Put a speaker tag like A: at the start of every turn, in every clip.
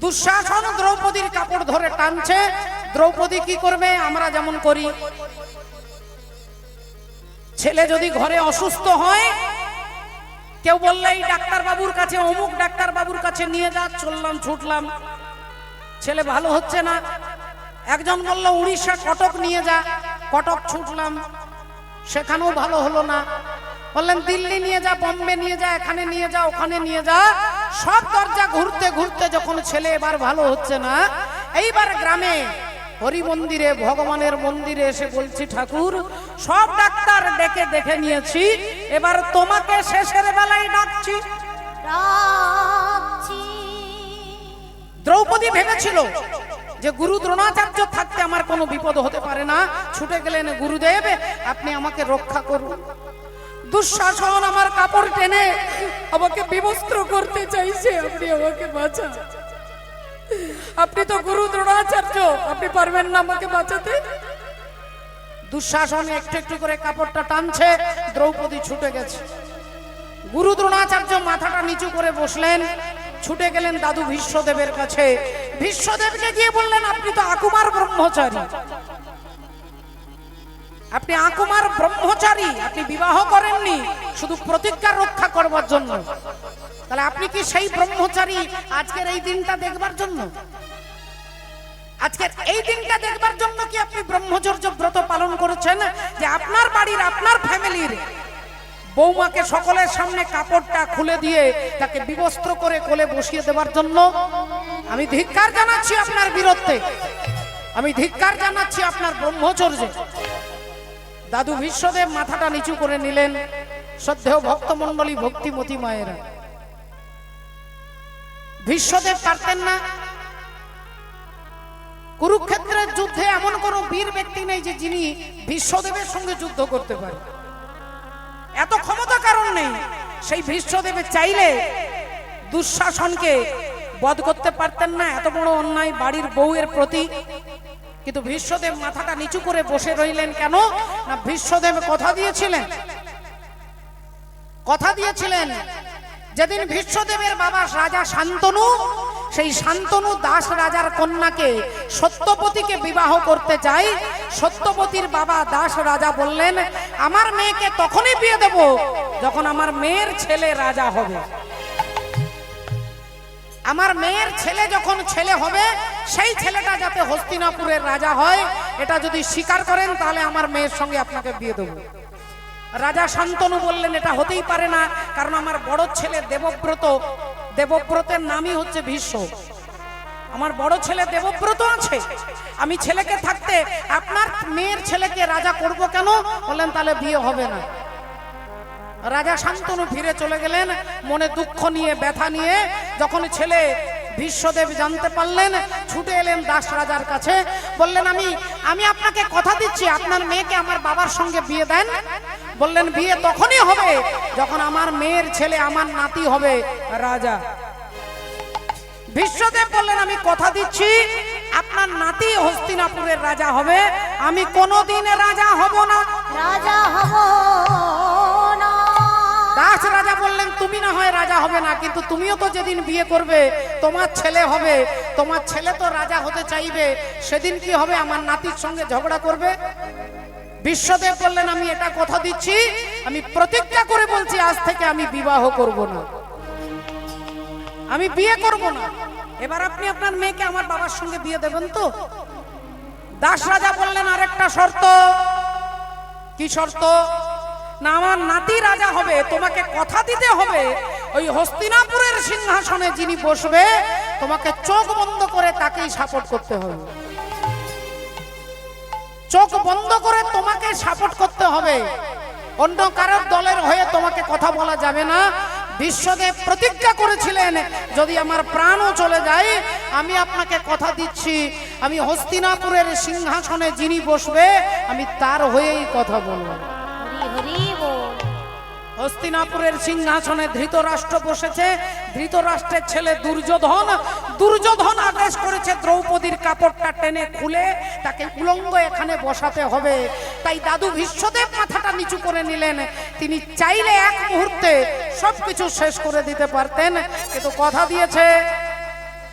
A: দুঃশাসন দ্রৌপদীর কাপড় ধরে টানছে। দ্রৌপদী কি করবে? আমরা যেমন করি, ছেলে যদি ঘরে অসুস্থ হয়, কেউ বললে এই ডাক্তার বাবুর কাছে, অমুক ডাক্তার বাবুর কাছে নিয়ে যা, চললাম ছুটলাম, ছেলে ভালো হচ্ছে না। একজন বলল উড়িষ্যা কটক নিয়ে যা, কটক ছুটলাম, সেখানেও ভালো হলো না। বললেন দিল্লি নিয়ে যা, বম্বে নিয়ে যা, এখানে নিয়ে যা, ওখানে নিয়ে যা। সব দরজা ঘুরতে ঘুরতে যখন ছেলে এবার ভালো হচ্ছে না, এইবার গ্রামে হরি মন্দিরে, ভগবানের মন্দিরে এসে বলছি, ঠাকুর সব ডাক্তার ডেকে দেখে নিয়েছি, এবার তোমাকে শেষের বেলায় ডাকছি। দ্রৌপদী ভেবেছিল যে গুরু দ্রোণাচার্য থাকতে আমার কোনো বিপদ হতে পারে না। ছুটে গেলেন, গুরুদেব আপনি আমাকে রক্ষা করুন। দুঃশাসন আমার কাপড় টেনে আমাকে বিবস্ত্র করতে চাইছে, আপনি আমাকে বাঁচান। আপনি তো গুরু দ্রোণাচার্য, আপনি পারবেন না আমাকে বাঁচাতে? দুঃশাসন একটু একটু করে কাপড়টা টানছে, দ্রৌপদী ছুটে গেছে। গুরু দ্রোণাচার্য মাথাটা নিচু করে বসলেন, ছুটে গেলেন দাদু ভীষ্মদেবের কাছে। ভীষ্মদেবকে গিয়ে বললেন, আপনি তো আকুমার ব্রহ্মচারী, আপনি আকুমার ব্রহ্মচারী, আপনি বিবাহ করেননি শুধু প্রতিজ্ঞা রক্ষা করবার জন্য। তাহলে আপনি কি সেই ব্রহ্মচারী আজকের এই দিনটা দেখবার জন্য? আজকের এই দিনটা দেখবার জন্য কি আপনি ব্রহ্মচর্য ব্রত পালন করেছেন, যে আপনার বাড়ির, আপনার ফ্যামিলির বৌমাকে সকলের সামনে কাপড়টা খুলে দিয়ে তাকে বিবস্ত্র করে কোলে বসিয়ে দেবার জন্য? আমি ধিক্কার জানাচ্ছি আপনার বীরত্বে, আমি ধিক্কার জানাচ্ছি আপনার ব্রহ্মচর্যে। দাদু ভীষ্মদেব মাথাটা নিচু করে নিলেন। শ্রদ্ধেয় ভক্তমণ্ডলী, ভক্তিমতী মায়েরা, ভীষ্মদেব পারতেন না? কুরুক্ষেত্রের যুদ্ধে এমন কোন বীর ব্যক্তি নেই যে যিনি ভীষ্মদেবের সঙ্গে যুদ্ধ করতে পারে, এত ক্ষমতা কারণ নেই। সেই ভীষ্মদেব চাইলে দুঃশাসনকে বধ করতে পারতেন না, এত বড় অন্যায় বাড়ির বউয়ের প্রতি। কিন্তু ভীষ্মদেব মাথাটা নিচু করে বসে রইলেন কেন? না, ভীষ্মদেব কথা দিয়েছিলেন, কথা দিয়েছিলেন যেদিন ভীষ্মদেবের বাবা রাজা শান্তনু, সেই শান্তনু দাস রাজার কন্যাকে সত্যবতীকে বিবাহ করতে চাই। সত্যবতীর বাবা দাস রাজা বললেন, আমার মেয়েকে তখনই বিয়ে দেব যখন আমার মেয়ের ছেলে রাজা হবে। আমার মেয়ের ছেলে যখন ছেলে হবে, সেই ছেলেটা যাতে হস্তিনাপুরের রাজা হয়, এটা যদি স্বীকার করেন তাহলে আমার মেয়ের সঙ্গে আপনাকে বিয়ে দেব। রাজা শান্তনু বললেন, এটা হতেই পারে না, কারণ আমার বড় ছেলে দেবব্রত, দেবব্রতের নামই হচ্ছে ভীষ্ম, আমার বড় ছেলে দেবব্রত আছে, আমি ছেলেকে থাকতে আপনার মেয়ের ছেলেকে রাজা করব কেন? বললেন তাহলে বিয়ে হবে না। রাজা শান্তনু ফিরে চলে গেলেন মনে দুঃখ নিয়ে, ব্যথা নিয়ে। যখন ছেলে ভীষ্মদেব জানতে পারলেন, ছুটে এলেন দাস রাজার কাছে, বললেন আমি আপনাকে কথা দিচ্ছি, আপনার মেয়েকে আমার বাবার সঙ্গে বিয়ে দেন। বললেন বিয়ে তখনই হবে যখন আমার মেয়ের ছেলে, আমার নাতি হবে রাজা। ভীষ্মদেব বললেন, আমি কথা দিচ্ছি আপনার নাতি হস্তিনাপুরের রাজা হবে, আমি কোনোদিন রাজা হব না,
B: রাজা হব না।
A: দাস রাজা বললেন, তুমি না হয় রাজা হবে না, কিন্তু তুমিও তো যেদিন বিয়ে করবে তোমার ছেলে হবে, তোমার ছেলে তো রাজা হতে চাইবে, সেদিন কি হবে? আমার নাতির সঙ্গে ঝগড়া করবে। বিশ্বদেব বললেন, আমি এটা কথা দিচ্ছি, আমি প্রতিজ্ঞা করে বলছি, আজ থেকে আমি বিবাহ করব না, আমি বিয়ে করব না। এবার আপনি আপনার মেয়েকে আমার বাবার সঙ্গে বিয়ে দেবেন তো? দাস রাজা বললেন, আরেকটা শর্ত। কি শর্ত? না, আমার নাতি রাজা হবে, তোমাকে কথা দিতে হবে ওই হস্তিনাপুরের সিংহাসনে যিনি বসবে, তোমাকে চোখ বন্ধ করে তাকেই সাপোর্ট করতে হবে, চোখ বন্ধ করে তোমাকে সাপোর্ট করতে হবে, অন্য কারোর দলের হয়ে তোমাকে কথা বলা যাবে না। বিশ্বদেব প্রতিজ্ঞা করেছিলেন, যদি আমার প্রাণও চলে যায়, আমি আপনাকে কথা দিচ্ছি, আমি হস্তিনাপুরের সিংহাসনে যিনি বসবে, আমি তার হয়েই কথা বলবো। হস্তিনাপুরের সিংহাসনে ধৃতরাষ্ট্র বসেছে, ধৃতরাষ্ট্রের ছেলে দুর্যোধন। দুর্যোধন আদেশ করেছে দ্রৌপদীর কাপড়টা টেনে খুলে তাকে উলঙ্গ এখানে বসাতে হবে। তাই দাদু ভীষ্মদেব মাথাটা নিচু করে নিলেন। তিনি চাইলে এক মুহূর্তে সবকিছু শেষ করে দিতে পারতেন, কিন্তু কথা দিয়েছে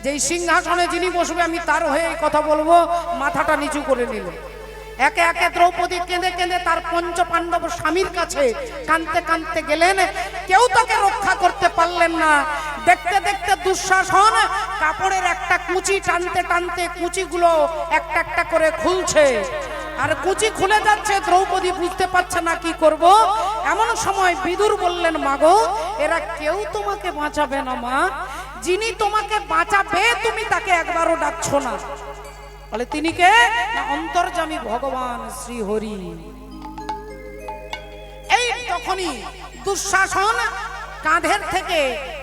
A: যেই সিংহাসনে যিনি বসবে আমি তার হয়ে এই কথা বলবো, মাথাটা নিচু করে নিল। একে একে দ্রৌপদী কেঁদে কেঁদে তার পঞ্চ পাণ্ডব স্বামীর কাছে কাঁদতে কাঁদতে গেলেন। কেউ তাকে রক্ষা করতে পারলেন না। দেখতে দেখতে দুঃশাসন কাপড়ের একটা কুচি টানতে টানতে কুচিগুলো একটা একটা করে খুলছে, আর কুচি খুলে যাচ্ছে। দ্রৌপদী বুঝতে পারছে না কি করব। এমন সময় বিদুর বললেন, মাগো এরা কেউ তোমাকে বাঁচাবে না মা, যিনি তোমাকে বাঁচাবে তুমি তাকে একবারও ডাকছো না। বলে তিনি কে? না, অন্তর্যামী ভগবান শ্রী হরি। এই তখনই দুঃশাসন কাঁধের থেকে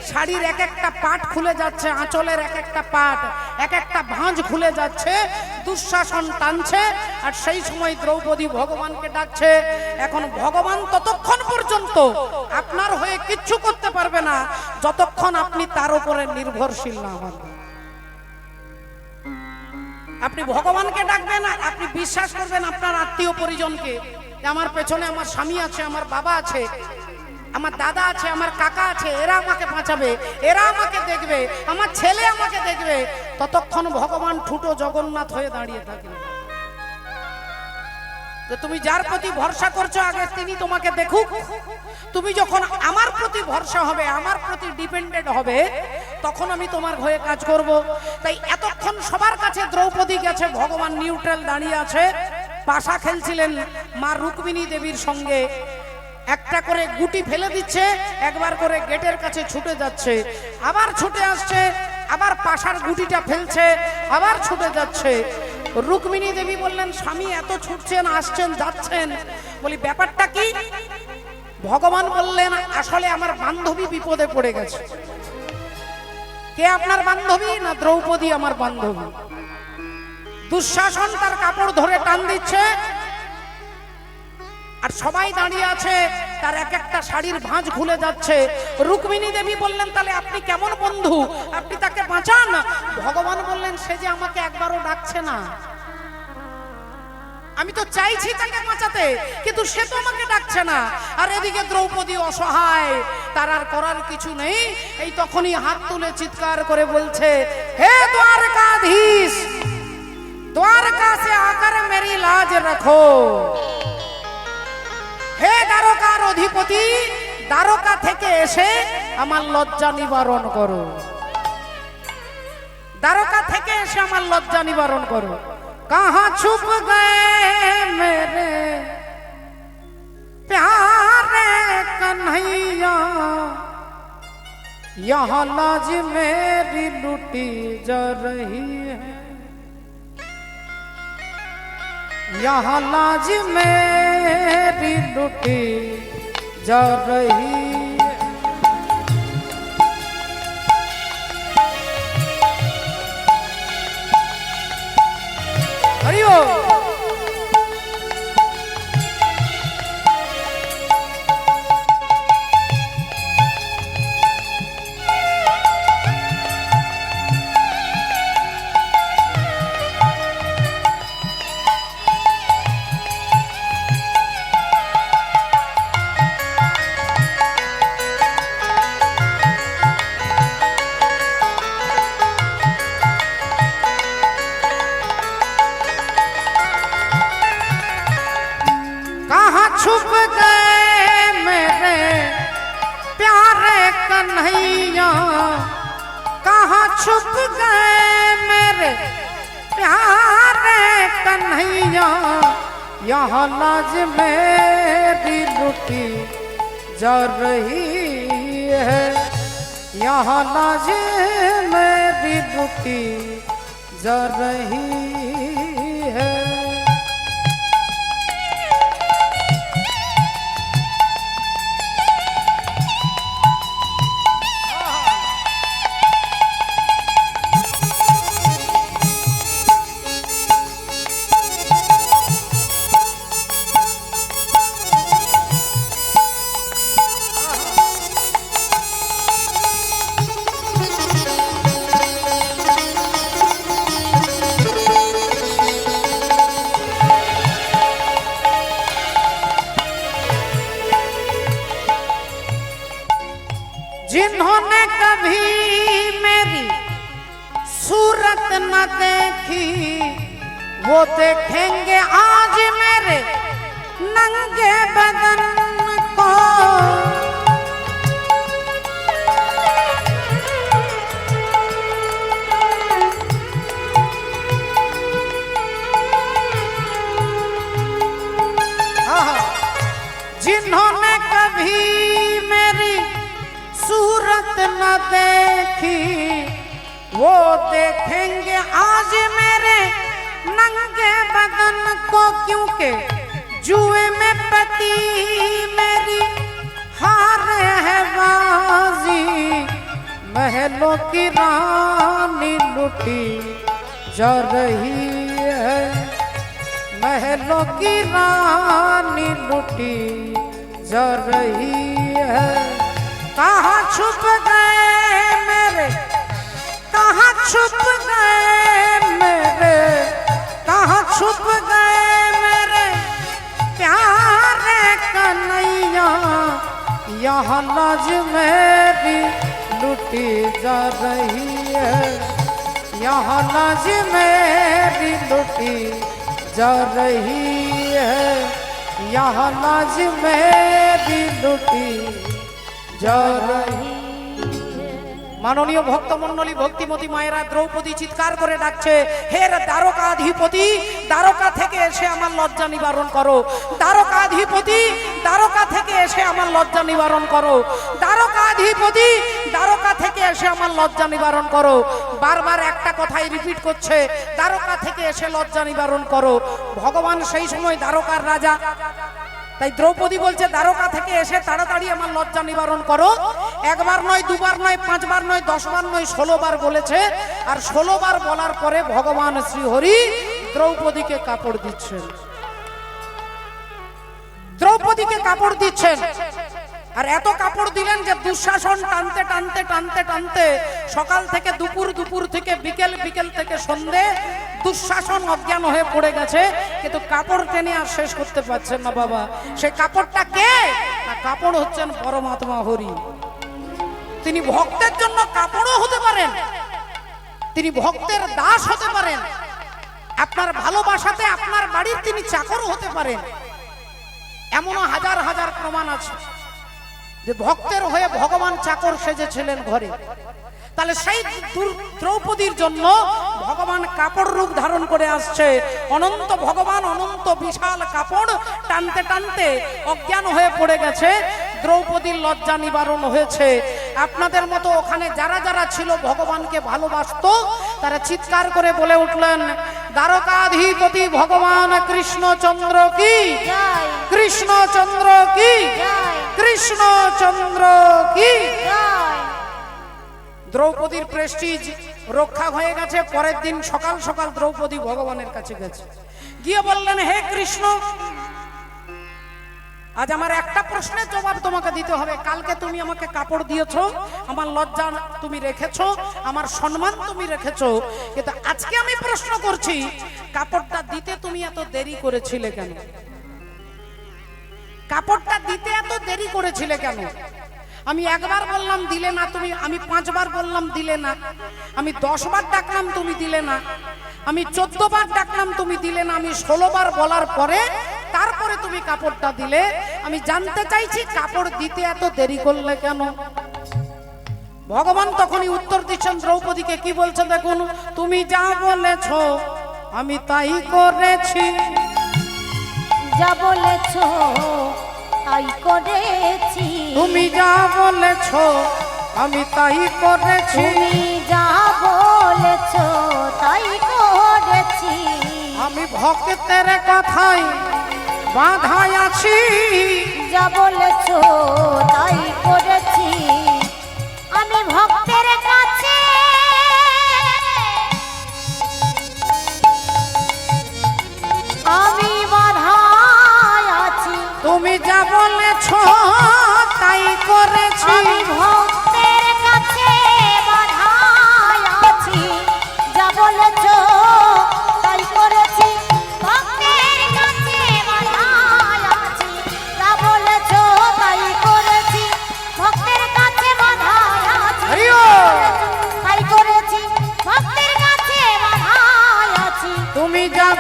A: শাড়ির এক একটা পাট খুলে যাচ্ছে, আঁচলের এক একটা পাট, এক একটা ভাঁজ খুলে যাচ্ছে। দুঃশাসন টানছে, আর সেই সময় দ্রৌপদী ভগবানকে ডাকছে। এখন ভগবান ততক্ষণ পর্যন্ত আপনার হয়ে কিচ্ছু করতে পারবে না যতক্ষণ আপনি তার উপরে নির্ভরশীল না হন। আপনি ভগবানকে ডাকবেন আর আপনি বিশ্বাস করবেন আপনার আত্মীয় পরিজনকে, আমার পেছনে আমার স্বামী আছে, আমার বাবা আছে, আমার দাদা আছে, আমার কাকা আছে, এরা আমাকে বাঁচাবে, এরা আমাকে দেখবে, আমার ছেলে আমাকে দেখবে। ততক্ষণ ভগবান ঠুটো জগন্নাথ হয়ে দাঁড়িয়ে থাকেন। তো তুমি যার প্রতি ভরসা করছো আগে তিনি তোমাকে দেখুক। তুমি যখন আমার প্রতি ভরসা হবে, আমার প্রতি ডিপেন্ডেন্ট হবে, তখন আমি তোমার হয়ে কাজ করব। তাই এতক্ষণ সবার কাছে দ্রৌপদী গেছে, ভগবান নিউট্রাল দাঁড়িয়ে আছে। পাশা খেলছিলেন মা রুক্মিণী দেবীর সঙ্গে। একটা করে গুটি ফেলে দিচ্ছে, একবার করে গেটের কাছে ছুটে যাচ্ছে, আবার ছুটে আসছে, আবার পাশার গুটিটা ফেলছে, আবার ছুটে যাচ্ছে। রুক্মিণী দেবী বললেন, স্বামী এত ছুটছেন, আসছেন, যাচ্ছেন, বলি ব্যাপারটা কি? ভগবান বললেন, আসলে আমার বান্ধবী বিপদে পড়ে গেছে। কে আপনার বান্ধবী? না, দ্রৌপদী আমার বান্ধবী। দুঃশাসন তার কাপড় ধরে টান দিচ্ছে, আর সবাই দাঁড়িয়ে আছে, তার এক একটা শাড়ির ভাঁজ খুলে যাচ্ছে। রুক্মিণী দেবী বললেন, তাহলে আপনি কেমন বন্ধু, আপনি তাকে বাঁচান। ভগবান বললেন, সে যে আমাকে একবারও ডাকছে না। আমি তো চাইছি তাকে বাঁচাতে, কিন্তু সে তো আমাকে ডাকছে না। আর এদিকে দ্রৌপদী অসহায়, তার আর করার কিছু নেই। এই তখনই হাত তুলে চিৎকার করে বলছে, হে দ্বারকাধীশ, দ্বারকা সে আকার মেরি লাজ রাখো। হে দ্বারকার অধিপতি, দ্বারকা থেকে এসে আমার লজ্জা নিবারণ করো। দ্বারকা থেকে এসে আমার লজ্জা নিবারণ করো। কাহা ছুপ গয়ে মেরে प्यारे कन्हैया, यहाँ लाज मेरी लुटी जा रही है, यहाँ लाज मेरी लुटी जा रही है। हरि ओम। छुप गए मेरे प्यारे कन्हैया, कहाँ छुप गए मेरे प्यारे कन्हैया, यहाँ लाज मेरी लुटी जा रही है, यहाँ लाज मेरी लुटी जा रही है। न देखी वो देखेंगे आज मेरे नंगे बदन को। जिन्होंने कभी मेरी सूरत न देखी वो देखेंगे आज मेरे नंगे बदन को, क्योंकि जुए में पति मेरी हार है बाजी। महलों की रानी लुटी जा रही है, महलों की रानी लुटी जा रही है। कहाँ छुप गए मेरे, कहाँ छुप गए मेरे, कहाँ छुप गए मेरे प्यारे कन्हैया। यहाँ लाज मेरी लुटी जा रही है, यहाँ लाज मेरी लुटी जा रही है, यहाँ लाज मेरी लुटी जा रही। মাননীয় ভক্তমণ্ডলী ভক্তিমতী মায়েরা দ্রৌপদী চিৎকার করে ডাকছে, হে দ্বারকাধিপতি, দ্বারকা থেকে এসে আমার লজ্জা নিবারণ করো। দ্বারকাধিপতি, দ্বারকা থেকে এসে আমার লজ্জা নিবারণ করো। দ্বারকাধিপতি, দ্বারকা থেকে এসে আমার লজ্জা নিবারণ করো। বারবার একটা কথাই রিপিট করছে, দ্বারকা থেকে এসে লজ্জা নিবারণ করো। ভগবান সেই সময় দ্বারকার রাজা, তাই দ্রৌপদী বলছে দ্বারকা থেকে এসে তাড়াতাড়ি আমার লজ্জা নিবারণ করো। একবার নয়, দুবার নয়, পাঁচবার নয়, 10 বার নয়, 16 বার বলেছে। আর 16 বার বলার পরে ভগবান শ্রীহরি দ্রৌপদীকে কাপড় দিচ্ছেন, দ্রৌপদীকে কাপড় দিচ্ছেন। আর এত কাপড় দিলেন যে দুঃশাসন টানতে টানতে টানতে টানতে সকাল থেকে দুপুর, দুপুর থেকে বিকেল, বিকেল থেকে সন্ধে দুঃশাসন অজ্ঞান হয়ে পড়ে গেছে, কিন্তু কাপড় টেনে আর শেষ করতে পারছেন না বাবা। সে কাপড়টা কে? কাপড় হচ্ছেন পরমাত্মা হরি। তিনি ভক্তের জন্য কাপড়ও হতে পারেন, তিনি ভক্তের দাস হতে পারেন, আপনার ভালোবাসাতে আপনার বাড়ির তিনি চাকরও হতে পারেন। এমনও হাজার হাজার প্রমাণ আছে যে ভক্তের হয়ে ভগবান চাকর সেজেছিলেন ঘরে। তাহলে সেই দ্রৌপদীর জন্য ভগবান কাপড় রূপ ধারণ করে আসছে। অনন্ত ভগবান অনন্ত বিশাল কাপড় টানতে টানতে অজ্ঞান হয়ে পড়ে গেছে, দ্রৌপদীর লজ্জা নিবারণ হয়েছে। আপনাদের মতো ওখানে যারা যারা ছিল ভগবানকে ভালোবাসতো তারা চিৎকার করে বলে উঠলেন, দ্বারকাধিপতি ভগবান কৃষ্ণচন্দ্র কি, কৃষ্ণচন্দ্র কি, কৃষ্ণচন্দ্র কি। দ্রৌপদীর প্রেস্টিজ রক্ষা হয়ে গেছে। পরের দিন সকাল সকাল দ্রৌপদী ভগবানের কাছে গেছে, গিয়ে বললেন, হে কৃষ্ণ, আজ আমার একটা প্রশ্নের জবাব তোমাকে দিতে হবে। কালকে তুমি আমাকে কাপড় দিয়েছো, আমার লজ্জা তুমি রেখেছো, আমার সম্মান তুমি রেখেছো, কিন্তু আজকে আমি প্রশ্ন করছি, কাপড়টা দিতে তুমি এত দেরি করেছিলে কেন? কাপড়টা দিতে এত দেরি করেছিলে কেন? আমি একবার বললাম দিলে না তুমি, আমি 5 বার বললাম দিলে না, আমি 10 বার ডাকলাম তুমি দিলে না, আমি 14 বার ডাকলাম তুমি দিলে না, আমি 16 বার বলার পরে তারপরে তুমি কাপড়টা দিলে। আমি জানতে চাইছি কাপড় দিতে এত দেরি করলে কেন? ভগবান তখনই উত্তর দিচ্ছেন দ্রৌপদীকে, কি বলছে দেখুন, তুমি যা বলেছো আমি তাই করেছি,
B: যা বলেছো তাই করেছি,
A: তুমি যা বলেছো আমি তাই করেছি,
B: তুমি যা বলেছো তাই করেছি,
A: আমি ভক্তের কথাই বাঁধাই আছি,
B: যা বলেছো তাই করেছি, আমি ভক্তের কাছে আমি বাঁধাই আছি,
A: তুমি যা বলেছো তাই করেছি,
B: আমি ভক্তের কাছে বাঁধাই আছি, যা বলেছো তাই করেছি, ভক্তের কাছে বাঁধাই আছি, যা বলেছো তাই করেছি, ভক্তের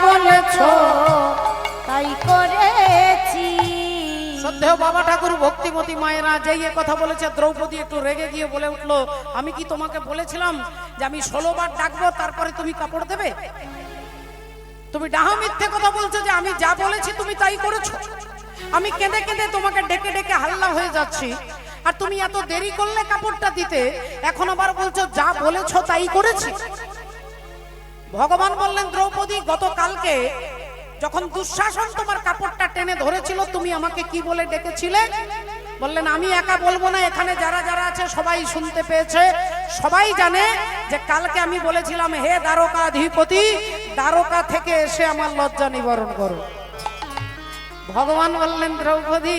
B: বলেছো তাই করেছি।
A: শ্রদ্ধেয় বাবা ঠাকুর ভক্তিমতী মায়েরা যেই এ কথা বলেছে, দ্রৌপদী একটু রেগে গিয়ে বলে উঠলো, আমি কি তোমাকে বলেছিলাম যে আমি 16 বার ডাকবো তারপরে তুমি কাপড় দেবে? তুমি ডাহা মিথ্যে কথা বলছো যে আমি যা বলেছি তুমি তাই করেছো। আমি কেঁদে কেঁদে তোমাকে ডেকে ডেকে হাল্লা হয়ে যাচ্ছি, আর তুমি এত দেরি করলে কাপড়টা দিতে, এখন আবার বলছো যা বলেছো তাই করেছি। ভগবান বললেন, দ্রৌপদী গতকালকে যখন দুঃশাসন তোমার কাপড়টা টেনে ধরেছিল তুমি আমাকে কি বলে ডেকেছিলে? বললেন, আমি একা বলবো না, এখানে যারা যারা আছে সবাই শুনতে পেয়েছে, সবাই জানে যে কালকে আমি বলেছিলাম, হে দ্বারকাধিপতি, দ্বারকা থেকে এসে আমার লজ্জা নিবারণ করো। ভগবান বললেন, দ্রৌপদী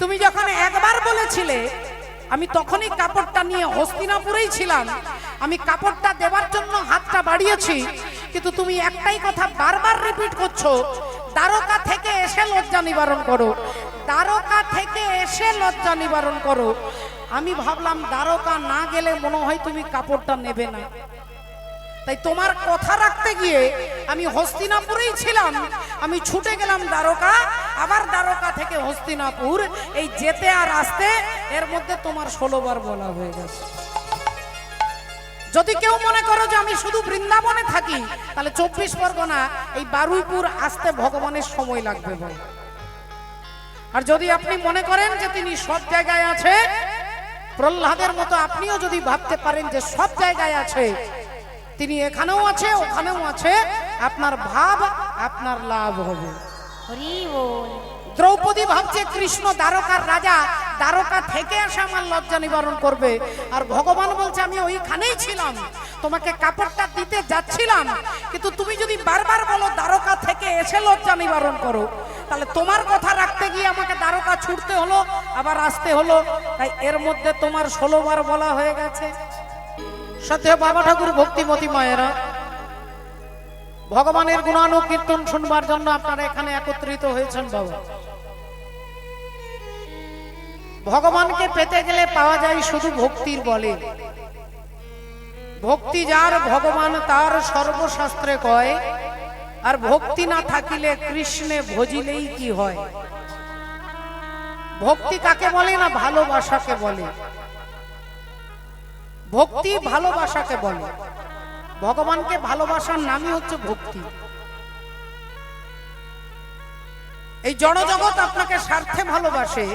A: তুমি যখন একবার বলেছিলে আমি তখনই কাপড়টা নিয়ে হস্তিনাপুরেই ছিলাম, আমি কাপড়টা দেবার জন্য হাতটা বাড়িয়েছি, কিন্তু তুমি একটাই কথা বারবার রিপিট করছো, দ্বারকা থেকে এসে লজ্জা নিবারণ করো, দ্বারকা থেকে এসে লজ্জা নিবারণ করো। আমি ভাবলাম দ্বারকা না গেলে মনে হয় তুমি কাপড়টা নেবে না, তাই তোমার কথা রাখতে গিয়ে আমি হস্তিনাপুরেই ছিলাম, আমি ছুটে গেলাম দ্বারকা, আবার দ্বারকা থেকে হস্তিনাপুর, এই যেতে আর আসতে এর মধ্যে তোমার 16 বার বলা হয়ে গেছে। যদি কেউ মনে করো যে আমি শুধু বৃন্দাবনে থাকি, তাহলে 24 পরগনা এই বারুইপুর আসতে ভগবানের সময় লাগবে বল। আর যদি আপনি মনে করেন যে তিনি সব জায়গায় আছে, প্রহ্লাদের মতো আপনিও যদি ভাবতে পারেন যে সব জায়গায় আছে, তিনি এখানেও আছে ওখানেও আছে, আপনার ভাব আপনার লাভ হবে।
B: হরি বল।
A: দ্রৌপদী ভাবছে কৃষ্ণ দ্বারকার রাজা, দ্বারকা থেকে এসে আমার লজ্জা নিবারণ করবে, আর ভগবান বলছে আমি ওইখানেই ছিলাম, তোমাকে কাপড়টা দিতে যাচ্ছিলাম, কিন্তু তুমি যদি বারবার বলো দ্বারকা থেকে এসে লজ্জা নিবারণ করো, তাহলে তোমার কথা রাখতে গিয়ে আমাকে দ্বারকা ছুটতে হলো, আবার আসতে হলো, তাই এর মধ্যে তোমার 16 বার বলা হয়ে গেছে। সত্যি বাবা ঠাকুর ভক্তিমতী মায়েরা, ভগবানের গুণানুকীর্তন শুনবার জন্য আপনারা এখানে একত্রিত হয়েছেন। বাবা, ভগবানকে পেতে গেলে পাওয়া যায় শুধু ভক্তির বলে। ভক্তি যার ভগবান তার সর্বশাস্ত্রে কয়, আর ভক্তি না থাকিলে কৃষ্ণে ভজিলেই কি হয়। ভক্তি কাকে বলে না, ভালোবাসাকে বলে। ভক্তি ভালোবাসাকে বলে। ভগবানকে ভালোবাসার নামই হচ্ছে ভক্তি। এই জড়জগৎ আপনাকে স্বার্থে ভালোবাসে।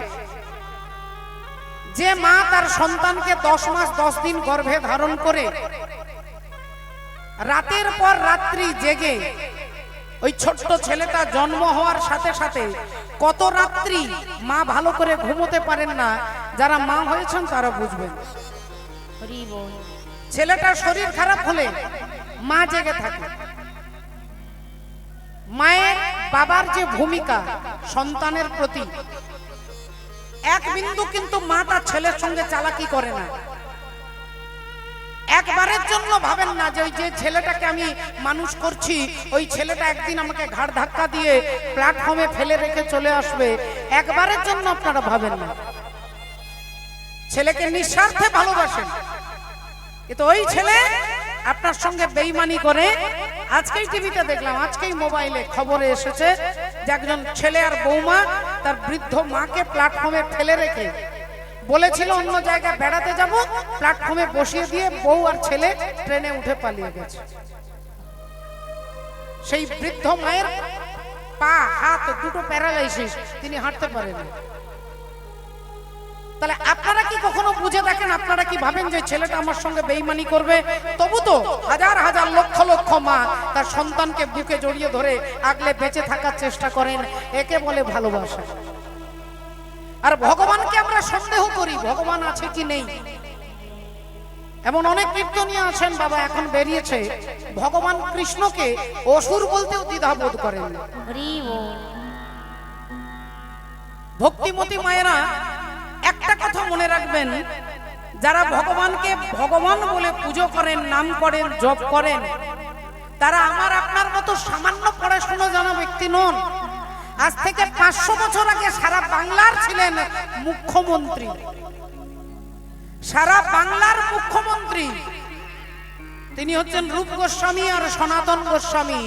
A: যে মা তার সন্তানকে 10 মাস 10 দিন গর্ভে ধারণ করে রাতের পর রাত্রি জেগে ওই ছোট্ট ছেলেটা জন্ম হওয়ার সাথে সাথে কত রাত্রি মা ভালো করে ঘুমোতে পারেন না, যারা মা হয়েছেন তারা বুঝবেন। ছেলেটার শরীর খারাপ হলে মা জেগে থাকে। মায়ের বাবার যে ভূমিকা সন্তানের প্রতি, এক বিন্দু কিন্তু মা তার ছেলের সঙ্গে চালাকি করে না। একবারের জন্য ভাবেন না যে ওই যে ছেলেটাকে আমি মানুষ করছি, ওই ছেলেটা একদিন আমাকে ঘাড় ধাক্কা দিয়ে প্ল্যাটফর্মে ফেলে রেখে চলে আসবে, একবারের জন্য আপনারা ভাবেন না। ছেলেকে নিঃস্বার্থে ভালোবাসেন, কিন্তু ওই ছেলে আপনার সঙ্গে বেঈমানি করে। আজকেই টিভিতে দেখলাম, আজকেই মোবাইলে খবরে এসেছে যে একজন ছেলে আর বৌমা তার বৃদ্ধ মাকে প্ল্যাটফর্মে ফেলে রেখে বলেছিল অন্য জায়গায় বেড়াতে যাব, প্ল্যাটফর্মে বসিয়ে দিয়ে বউ আর ছেলে ট্রেনে উঠে পালিয়ে গেছে। সেই বৃদ্ধ মায়ের পা হাত দুটো প্যারালাইসিস, তিনি হাঁটতে পারেন। তাহলে আপনারা কি কখনো বুঝে দেখেন, আপনারা কি ভাবেন যে ছেলেটা আমার সঙ্গে বেঈমানি করবে? তবু তো হাজার হাজার লক্ষ লক্ষ মা তার সন্তানকে বুকে জড়িয়ে ধরে আগলে বেঁচে থাকার চেষ্টা করেন। একে বলে ভালোবাসা। আর ভগবানকে আমরা সন্দেহ করি ভগবান আছে কি নেই। এমন অনেক কীর্তনীয় আছেন বাবা, এখন বেরিয়েছে, ভগবান কৃষ্ণকে অসুর বলতেও দ্বিধাবোধ করেন না। ভক্তিমতী মায়েরা, একটা কথা মনে রাখবেন, যারা ভগবানকে ভগবান বলে পুজো করেন, নাম করেন, জপ করেন, তারা আমার আপনার মতো সামান্য পড়াশোনা জানা ব্যক্তি নন। আজ থেকে 500 বছর আগে সারা বাংলার ছিলেন মুখ্যমন্ত্রী। সারা বাংলার মুখ্যমন্ত্রী তিনি হচ্ছেন রূপ গোস্বামী আর সনাতন গোস্বামী।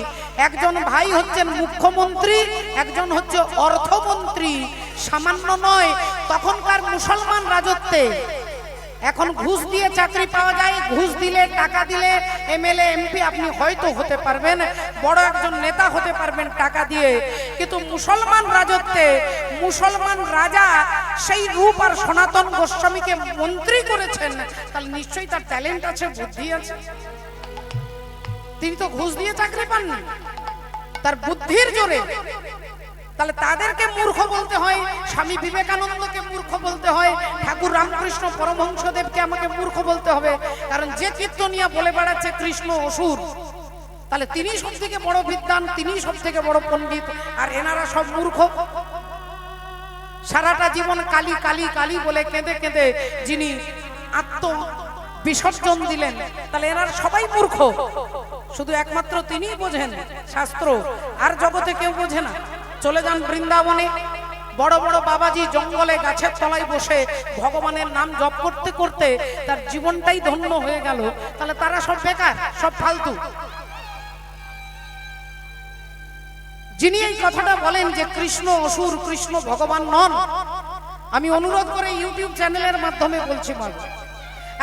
A: একজন ভাই হচ্ছেন মুখ্যমন্ত্রী, একজন হচ্ছে অর্থমন্ত্রী। সামান্য নয়, তখনকার মুসলমান রাজত্বে। এখন ঘুষ দিয়ে চাকরি পাওয়া যায়, ঘুষ দিলে, টাকা দিলে এমএলএ এমপি আপনি হয়তো হতে পারবেন, বড় একজন নেতা হতে পারবেন টাকা দিয়ে। কিন্তু মুসলমান রাজত্বে মুসলমান রাজা সেই রূপ আর সনাতন গোস্বামীকে মন্ত্রী করেছেন, তাহলে নিশ্চয়ই তার ট্যালেন্ট আছে, বুদ্ধি আছে। তিনি তো ঘুষ দিয়ে চাকরি পাননি, তার বুদ্ধির জোরে। তাহলে তাদেরকে মূর্খ বলতে হয়, স্বামী বিবেকানন্দকে মূর্খ বলতে হয়, ঠাকুর রামকৃষ্ণ পরমহংসদেবকে আমাকে মূর্খ বলতে হবে, কারণ যে কীর্তনিয়া বলে বেড়াচ্ছে কৃষ্ণ অসুর, তাহলে তিনি সব থেকে বড় বিদ্বান, তিনি সব থেকে বড় পণ্ডিত, আর এনারা সব মূর্খ। সারাটা জীবন কালী কালী কালী বলে কেঁদে কেঁদে যিনি আত্ম বিসর্জন দিলেন, তাহলে এনারা সবাই মূর্খ। শুধু একমাত্র তিনিই বোঝেন শাস্ত্র, আর জগতে কেউ বোঝে না। চলে যান বৃন্দাবনে, বড় বড় বাবাজি জঙ্গলে গাছের তলায় বসে ভগবানের নাম জপ করতে করতে তার জীবনটাই ধন্য হয়ে গেল, তাহলে তারা সব বেকার, সব ফালতু। যিনি এই কথাটা বলেন যে কৃষ্ণ অসুর, কৃষ্ণ ভগবান নন, আমি অনুরোধ করে ইউটিউব চ্যানেলের মাধ্যমে বলছি,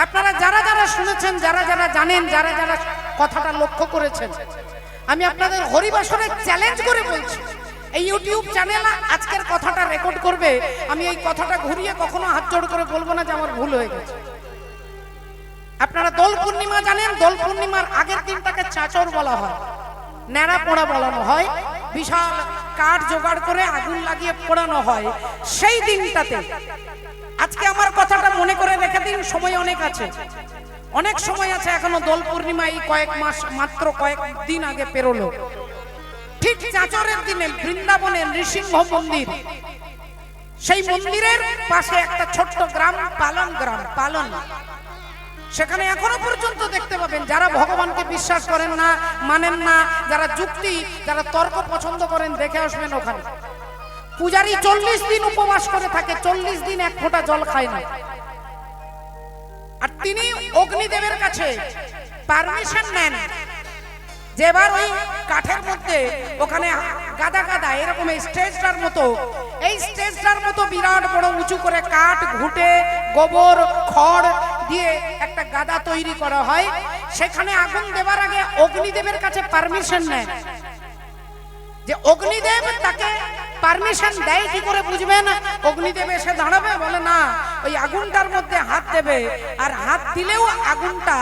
A: আপনারা যারা যারা শুনেছেন, যারা যারা জানেন, যারা যারা কথাটা লক্ষ্য করেছেন, আমি আপনাদের হরিবাসরে চ্যালেঞ্জ করে বলছি, এই ইউটিউব চ্যানেল আজকের কথাটা রেকর্ড করবে, আমি এই কথাটা ঘুরিয়ে কখনো হাত জোড় করে বলবো না যে আমার ভুল হয়ে গেছে। আপনারা দোল পূর্ণিমা জানেন, দোল পূর্ণিমার আগের দিনটাকে চাচর বলা হয়, ন্যাড়া পোড়া বলানো হয়, বিশাল কাঠ জোগাড় করে আগুন লাগিয়ে পোড়ানো হয়। সেই দিনটাতে আজকে আমার কথাটা মনে করে রেখে দিন, সময় অনেক আছে, অনেক সময় আছে এখনো। দোল পূর্ণিমা এই কয়েক মাস, মাত্র কয়েক দিন আগে পেরোলো। ঠিক চাচরের দিনে বৃন্দাবনে নৃসিংহ মন্দির, সেই মন্দিরের পাশে একটা ছোট্ট গ্রাম, পালন গ্রাম, পালন। সেখানে এখনো পর্যন্ত দেখতে পাবেন, যারা ভগবানকে বিশ্বাস করেন না, মানেন না, যারা যুক্তি, যারা তর্ক পছন্দ করেন, দেখে আসবেন ওখানে পূজারী 40 দিন উপবাস করে থাকে, 40 দিন এক ফোঁটা জল খায় না। আর তিনি অগ্নিদেবের কাছে পারমিশন নেন, যেবার ওই কাঠের মধ্যে ওখানে গাদা গাদা এরকম স্টেজটার মতো, এই স্টেজটার মতো বিরাট বড় উঁচু করে কাঠ ঘুঁটে গোবর খড় দিয়ে একটা গাদা তৈরি করা হয়। সেখানে আগুন দেবার আগে অগ্নিদেবের কাছে পারমিশন নেন, যে অগ্নিদেব তাকে পারমিশন দেয় কি করে বুঝবেন? অগ্নিদেব এসে দাঁড়াবে, বলে না, ওই আগুনটার মধ্যে হাত দেবে, আর হাত দিলেও আগুনটা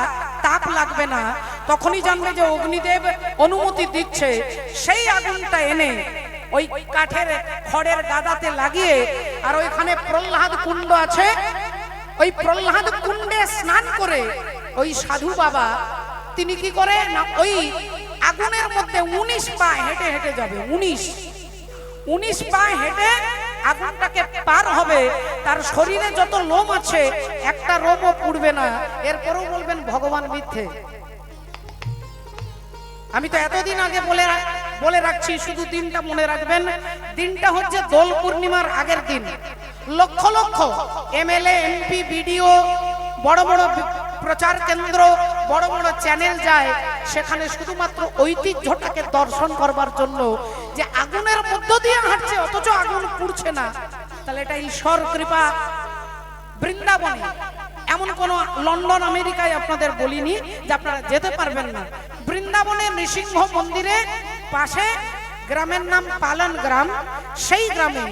A: তাপ লাগবে না, তখনই জানবে যে অগ্নিদেব অনুমতি দিচ্ছে। সেই আগুনটা এনে ওই কাঠের খড়ের গাদাতে লাগিয়ে, আর ওইখানে প্রহ্লাদ কুণ্ড আছে, ওই প্রহ্লাদ কুণ্ডে স্নান করে ওই সাধু বাবা তিনি কি করে না, ওই আগুনের মধ্যে 19 পা হেঁটে হেঁটে যাবে, 19 পা হেঁটে আগুনটাকে পার হবে। তার শরীরে যত লোম আছে একটা রোমও পুড়বে না, এরপরও বলবেন ভগবান মিথ্যে। আমি তো এতদিন আগে বলে রাখছি, শুধু দিনটা মনে রাখবেন, দিনটা হচ্ছে দোল পূর্ণিমার আগের দিন। Lakh lakh MLA MP BDO, বড় বড় প্রচার কেন্দ্র, বড় বড় চ্যানেল যায় সেখানে শুধুমাত্র ঐতিহ্যটাকে দর্শন করবার জন্য, যে আগুনের মধ্য দিয়ে হাঁটছে অথচ আগুন পুড়ছে না, তাহলে এটা ঈশ্বর কৃপা। বৃন্দাবনে এমন কোন লন্ডন আমেরিকায় আপনাদের বলিনি যে আপনারা যেতে পারবেন না। বৃন্দাবনের নৃসিংহ মন্দিরে পাশে গ্রামের নাম পালন গ্রাম, সেই গ্রামে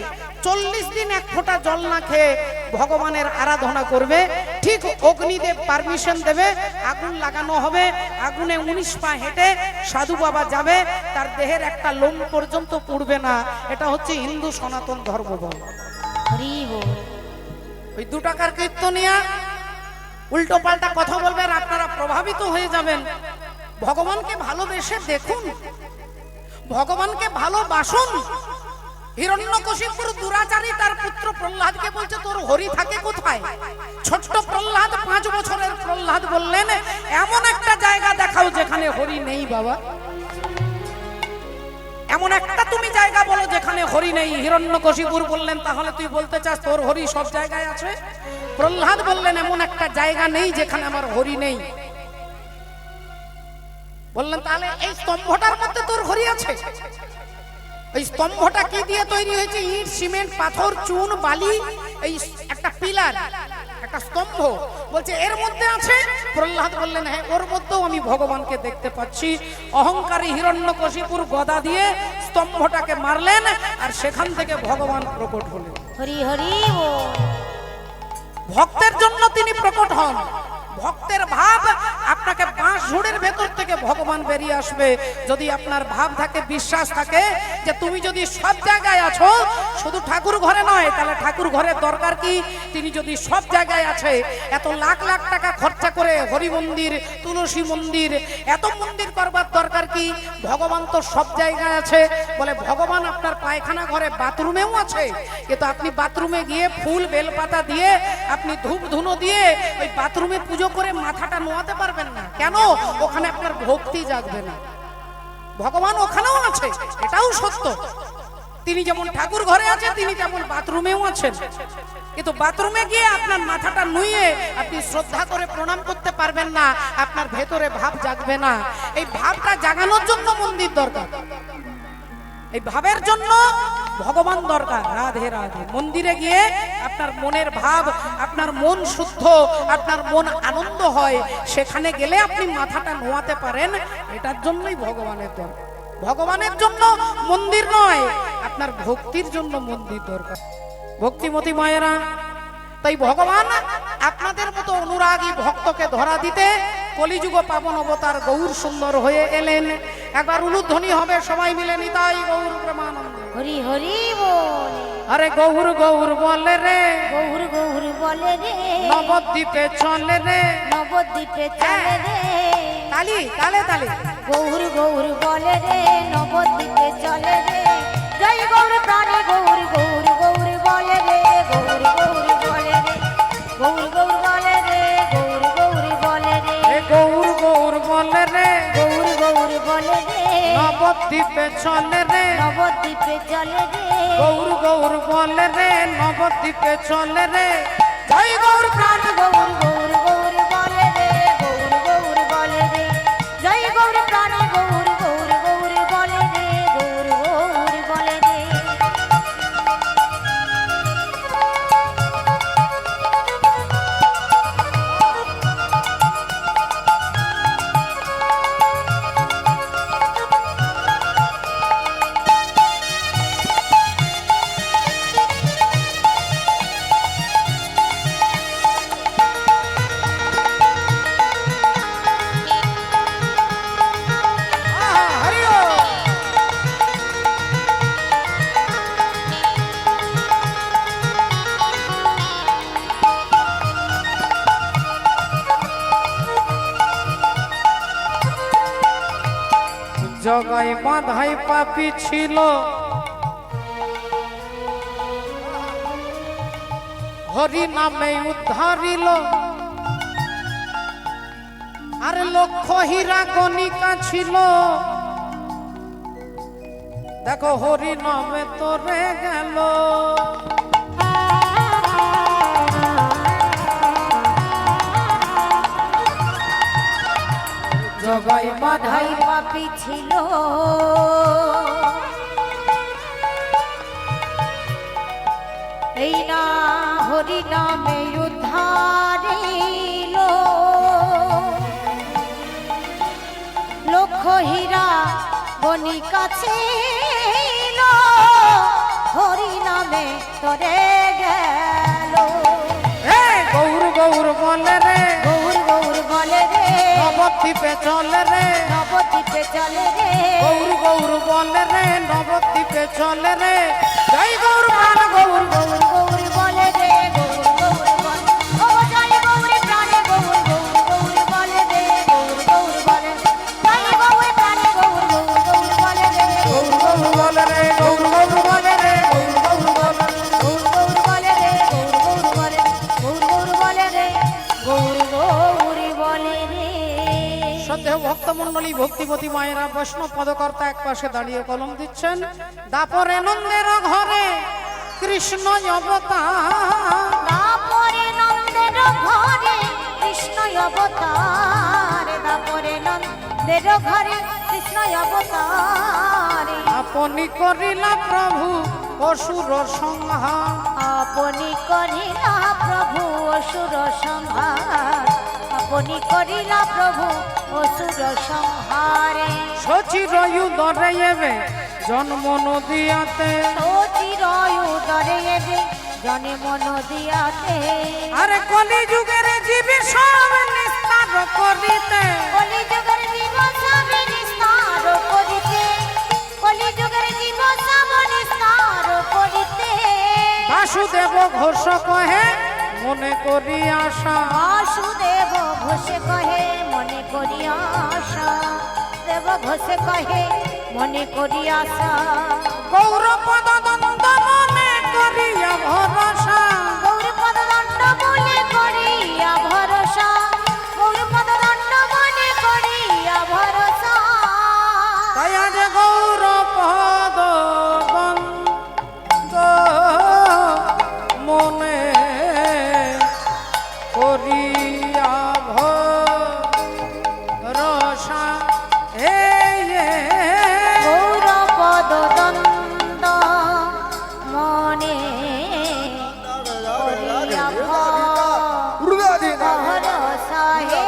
A: 40 দিন এক ফোঁটা জল না খেয়ে ভগবানের আরাধনা করবে। ঠিক অগ্নিদেব পারমিশন দেবে, আগুন লাগানো হবে, আগুনে 19 পা হেঁটে সাধু বাবা যাবে, তার দেহের একটা লোম পর্যন্ত পুড়বে না। এটা হচ্ছে হিন্দু সনাতন ধর্ম। ওই 2 টাকার কীর্তনিয়া উল্টো পাল্টা কথা বলবে আর আপনারা প্রভাবিত হয়ে যাবেন। ভগবানকে ভালোবেসে দেখুন, ভগবানকে ভালোবাসুন। হিরণ্যকশিপুর দুরাচারী তার পুত্র প্রহ্লাদকে বলছে, তোর হরি থাকে কোথায়? ছোট্ট প্রহ্লাদ, 5 বছরের প্রহ্লাদ বললেন, এমন একটা জায়গা দেখাও যেখানে হরি নেই বাবা, এমন একটা তুমি জায়গা বলো যেখানে হরি নেই। হিরণ্যকশিপুর বললেন, তাহলে তুই বলতে চাস তোর হরি সব জায়গায় আছে? প্রহ্লাদ বললেন, এমন একটা জায়গা নেই যেখানে আমার হরি নেই। বললেন তাহলে এই স্তম্ভটার মধ্যে তোর হরি আছে? এই স্তম্ভটা কি দিয়ে তৈরি হয়েছে? ইট, সিমেন্ট, পাথর, চুন, বালি, এই একটা পিলার, একটা স্তম্ভ। বলছে এর মধ্যে আছে? প্রহ্লাদ বললেন হ্যাঁ, ওর মধ্যেও আমি ভগবানকে দেখতে পাচ্ছি। অহংকারী হিরণ্যকশিপুর গদা দিয়ে স্তম্ভটাকে মারলেন, আর সেখান থেকে ভগবান প্রকট হলেন।
B: হরি হরি বল।
A: ভক্তের জন্য তিনি প্রকট হন। ভক্তের ভাব, আপনাকে বাঁশ ঝুড়ের ভেতর থেকে ভগবান বেরিয়ে আসবে যদি আপনার ভাব থাকে, বিশ্বাস থাকে যে তুমি যদি সব জায়গায় আছো, শুধু ঠাকুর ঘরে নয়, তাহলে ঠাকুর ঘরের দরকার কি? তিনি যদি সব জায়গায় আছে, এত লাখ লাখ টাকা খরচা করে হরি মন্দির, তুলসী মন্দির, এত মন্দির করবার দরকার কি? ভগবান তো সব জায়গায় আছে। বলে ভগবান আপনার পায়খানা ঘরে, বাথরুমেও আছে, কিন্তু আপনি বাথরুমে গিয়ে ফুল বেলপাতা দিয়ে, আপনি ধূপ ধুনো দিয়ে ওই বাথরুমে পুজো করে মাথাটা নোয়াতে পারবেন না। কেন? ওখানে আপনার ভক্তি জাগবে না। ভগবান ওখানেও আছে, এটাও সত্য। তিনি যেমন ঠাকুর ঘরে আছে, তিনি তেমন বাথরুমেও আছেন, কিন্তু বাথরুমে গিয়ে আপনার মাথাটা নুয়ে আপনি শ্রদ্ধা করে প্রণাম করতে পারবেন না, আপনার ভেতরে ভাব জাগবে না। এই ভাবটা জাগানোর জন্য মন্দির দরকার, এই ভাবের জন্য ভগবান দরকার। রাধে রাধে। মন্দিরে গিয়ে আপনার মনের ভাব, আপনার মন শুদ্ধ, আপনার মন আনন্দ হয়, সেখানে গেলে আপনি মাথাটা নোয়াতে পারেন। এটার জন্যই ভগবানের দরকার। ভগবানের জন্য মন্দির নয়, আপনার ভক্তির জন্য মন্দির দরকার। ভক্তিমতী মায়েরা, তাই ভগবান আপনাদের মতো অনুরাগী ভক্তকে ধরা দিতে কলিযুগ পাবন অবতার গৌর সুন্দর হয়ে এলেন। একবার উলুধ্বনি হবে সবাই মিলে, নিতাই গৌর প্রেমানন্দ।
B: হরি হরি বল।
A: আরে গৌর গৌর বলে রে,
B: গৌর গৌর বলে রে,
A: নবদ্বীপে চলে রে,
B: নবদ্বীপে চলে রে।
A: তালি তালে তালি।
B: গৌর গৌর বলে রে, নবদ্বীপে চলে রে। জয় গৌর প্রাণে গৌর গৌর গৌর বলে রে, গৌর গৌর বলে রে, গৌর গৌর বলে রে, গৌর গৌর বলে রে।
A: এ গৌর গৌর বলে রে,
B: গৌর গৌর বলে রে,
A: নবদ্বীপে চলে রে,
B: নবদ্বীপে চলে রে।
A: গৌর গৌর বলে রে, নবদ্বীপে চলে রে। জয় গৌর প্রাণ
B: গৌর গৌর গৌর বলে রে, গৌর গৌর বলে রে। জয় গৌর প্রাণে গৌর গৌর গৌর বলে রে, গৌর গৌর বলে রে।
A: জগাই বাঁধাই পাপি ছিল, হরি নামে উদ্ধারিল। আর লক্ষ হীরা গণিকা ছিল, দেখো হরি নামে তোরে গেল। জগাই বাঁধাই
B: বাধাই পাপি ছিল, এই না হরি নামে উদ্ধারিল। লক্ষ হীরা গণিকা ছিল, হরি নামে তোরে গেল।
A: গৌর গৌর বলে রে,
B: গৌর গৌর বলে রে,
A: নবদ্বীপে চলে রে,
B: নবদ্বীপে চলে রে।
A: গৌর গৌর বলে রে, নবদ্বীপে চলে রে। জয় গৌর প্রাণ গৌর
B: গৌর গৌর বলে রে, গৌর গৌর বলে। ও জয় গৌর প্রাণে গৌর গৌর গৌর বলে রে, গৌর গৌর বলে। জয় গৌর প্রাণে গৌর গৌর গৌর বলে রে,
A: গৌর গৌর বলে রে, গৌর গৌর বলে রে, গৌর গৌর বলে রে।
B: গৌর গৌর বলে রে, গৌর গৌর বলে। গৌর গৌর বলে রে, গৌর গৌর বলে রে।
A: শ্রদ্ধেয় ভক্তমণ্ডলী, ভক্তিমতী মায়েরা, বৈষ্ণব পদকর্তা এক পাশে দাঁড়িয়ে কলম দিচ্ছেন। দাপরে নন্দের ঘরে কৃষ্ণ অবতার,
B: দাপরে নন্দের ঘরে কৃষ্ণ অবতার, দাপরে নন্দের শিবের ঘরে কৃষ্ণ অবতারে
A: আপনি করিলা প্রভু অসুর সংহার
B: আপনি করিলা প্রভু অসুর সংহার আপনি করিলা প্রভু অসুর সংহারে
A: সচির উদরে এবে জন্ম নদিয়াতে
B: চির উদরে এবে জনে মন দিয়াতে
A: আরে কলি যুগের জীবী সব নিস্তার করিতে
B: কলি যুগের জীব সব নিস্তার করিতে কলি যুগের জীব সব নিস্তার করিতে
A: বাসুদেব ঘোষ কহে মনে করি আশা
B: বাসুদেব ঘোষে কহে মনে করি আশা দেব ঘোষে কহে মনে করি আশা
A: গৌরপদ দ্বন্দ্ব মনে করিয়া ভরসা
B: গৌরপদ দণ্ড মনে করিয়া ভরসা গৌরপদ দণ্ড মনে করিয়া ভরসা
A: তাই আজ গৌরপদ দ্বন্দ্ব মনে করিয়া ভরসা
B: গৌরপদ দণ্ড মনে করিয়া ভরসা হে গৌরপদ দণ্ড মনে করিয়া ভরসা হে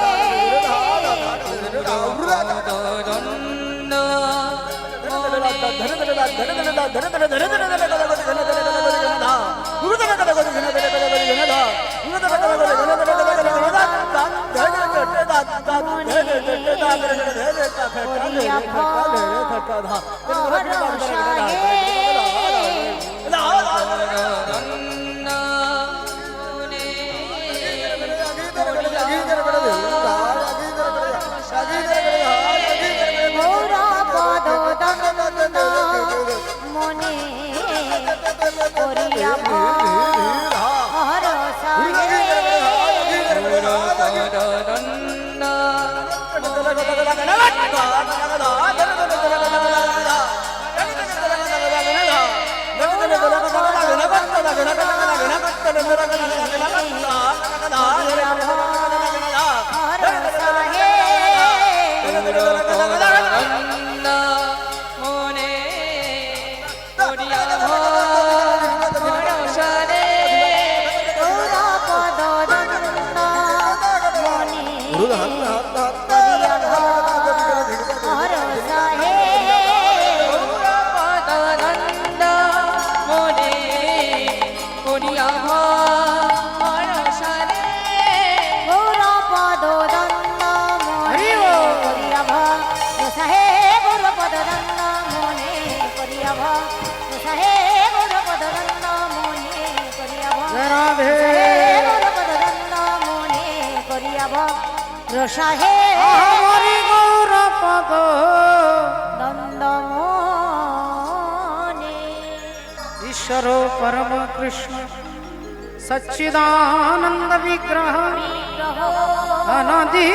B: ভরসা হে গৌরপদ দণ্ড মনে করিয়া ভরসা হে গৌরপদ দণ্ড মনে করিয়া ভরসা হে গৌরপদ দণ্ড মনে করিয়া ভরসা হে গৌরপদ দণ্ড মনে করিয়া
A: রাধে
B: গৌরপদ দণ্ড মনে করিয়া ভরসা হে
A: হরি গৌরপদ
B: দণ্ড মনে
A: ঈশ্বর পরম কৃষ্ণ সচ্চিদানন্দ বিগ্রহ অনাদি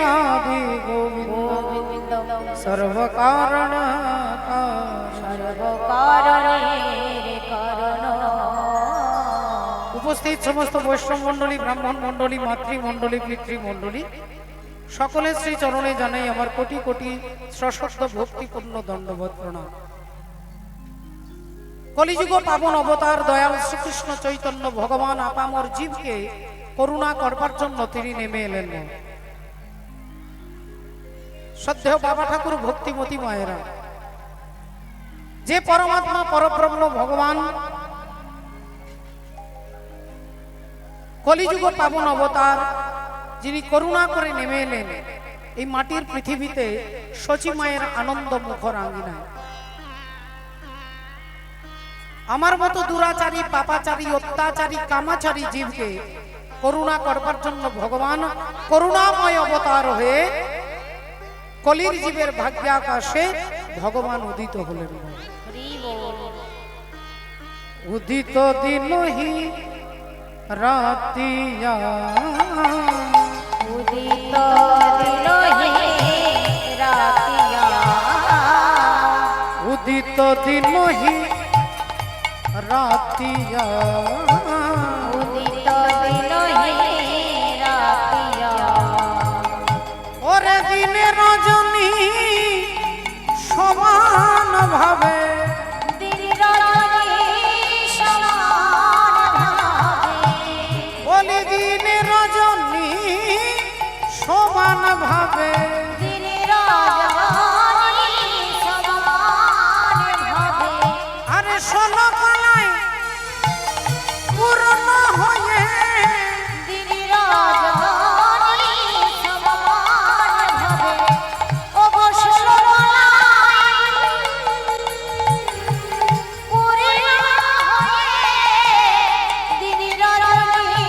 A: রাধি গোবিন্দ সর্বকারণ উপস্থিত সমস্ত বৈষ্ণব মণ্ডলী ব্রাহ্মণ মণ্ডলী মাতৃমণ্ডলী পিতৃমণ্ডলী সকলের শ্রী চরণে জানাই আমার কোটি কোটি সশস্ত্র ভক্তিপূর্ণ দণ্ডবোধ প্রণাম। কলিযুগ পাবন অবতার দয়াল শ্রীকৃষ্ণ চৈতন্য ভগবান আপামর জীবকে করুণা করবার জন্য তিনি নেমে এলেন। শ্রদ্ধেয় বাবা ঠাকুর ভক্তিমতী মায়েরা, যে পরমাত্মা পরব্রহ্ম ভগবান কলিযুগ পাবন অবতার, যিনি করুণা করে নেমে এলেন এই মাটির পৃথিবীতে শচী মায়ের আনন্দ মুখর আঙ্গিনায়। আমার মতো দুরাচারী পাপাচারী অত্যাচারী কামাচারী জীবকে করুণা করবার জন্য ভগবান করুণাময় অবতার হয়ে কলির জীবের ভাগ্যাকাশে ভগবান উদিত হলেন। উদিত দিনহি রাতিয়া,
B: উদিত দিনহি রাতিয়া,
A: উদিত দিনহি রাতিয়া,
B: উদিত দিনহি রাতিয়া।
A: ও ওরে দিনে রজনী সমান ভাবে
B: দিনে রজনী সমান ভাবে
A: বলি দিনে রজনী সমান ভাবে
B: দিনে রজনী সমান ভাবে
A: আরে ষোলো কলায় পূর্ণ হয়ে
B: দিনে রজনী সমান ভাবে ও গো ষোলো কলায় পূর্ণ হয়ে দিনে রজনী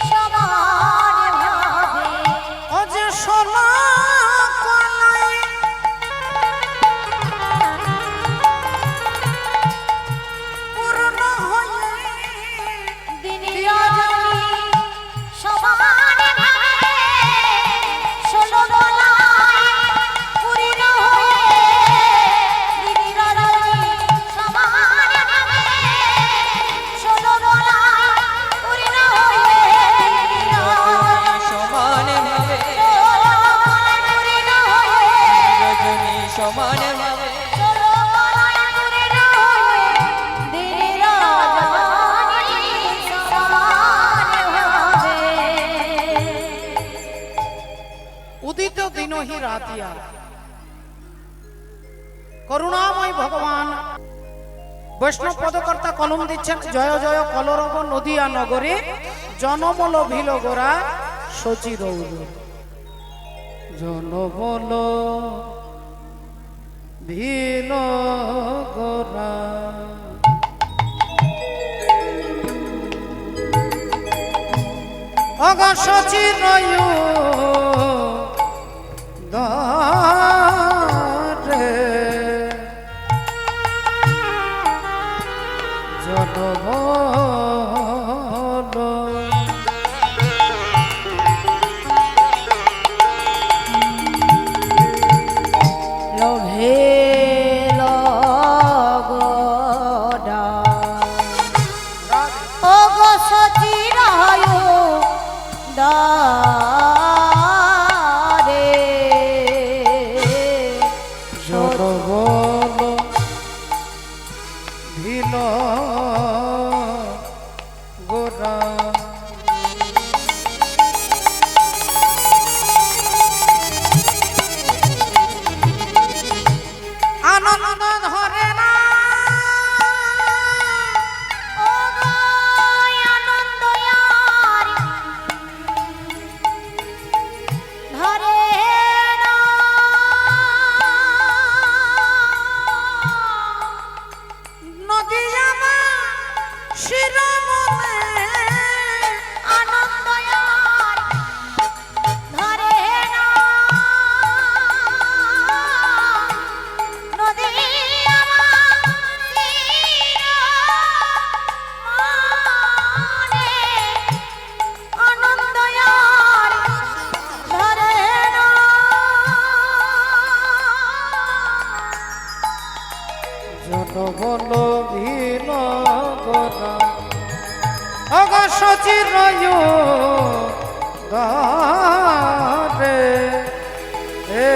B: সমান ভাবে
A: ও যে ষোলো কলায় পূর্ণ হয়ে
B: দিনে রজনী সমান ভাবে ষোলো কলায় পূর্ণ হয়ে দিনে রজনী সমান ভাবে ষোলো কলায় পূর্ণ হয়ে দিনে রজনী
C: সমান ভাবে
B: পূর্ণ হয়ে
C: রজনী সমান ভাবে
B: ষোলো কলায় পূর্ণ হয়ে দিনে রজনী সমান ভাবে
A: উদিত দিনহি রাতিয়া করুণাময় ভগবান বৈষ্ণব পদকর্তা কলম দিচ্ছেন জয় জয় কলরব নদিয়া নগরে জনবল ভিল গোরা সচির জনবল ভিল গোরা অগ সচির দরে জনবল
B: লোভে লগোডা ও গো সচিরায় দারে
A: জনবল ভিল গোরা আনন্দ ধরে না
B: ও গো আনন্দয়ার ধরে না
A: নদিয়া শিরমনে
B: আনন্দয়ার ধরে না নদী আনন্দয়ার ধরে না
A: জনবল ভিল গোরা অগ সচির দরে এ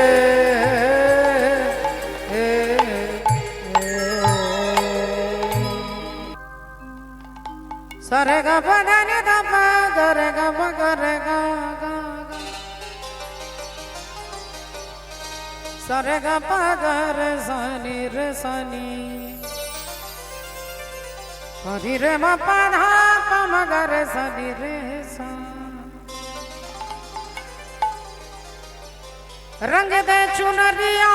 A: এ সরে গা পগনি দা পগরে গা পগরে গা গা সরে গা পগরে সনি রে সনি হরি রে মা পাধা পমগরে সনি রে সা रंग दे चुनरिया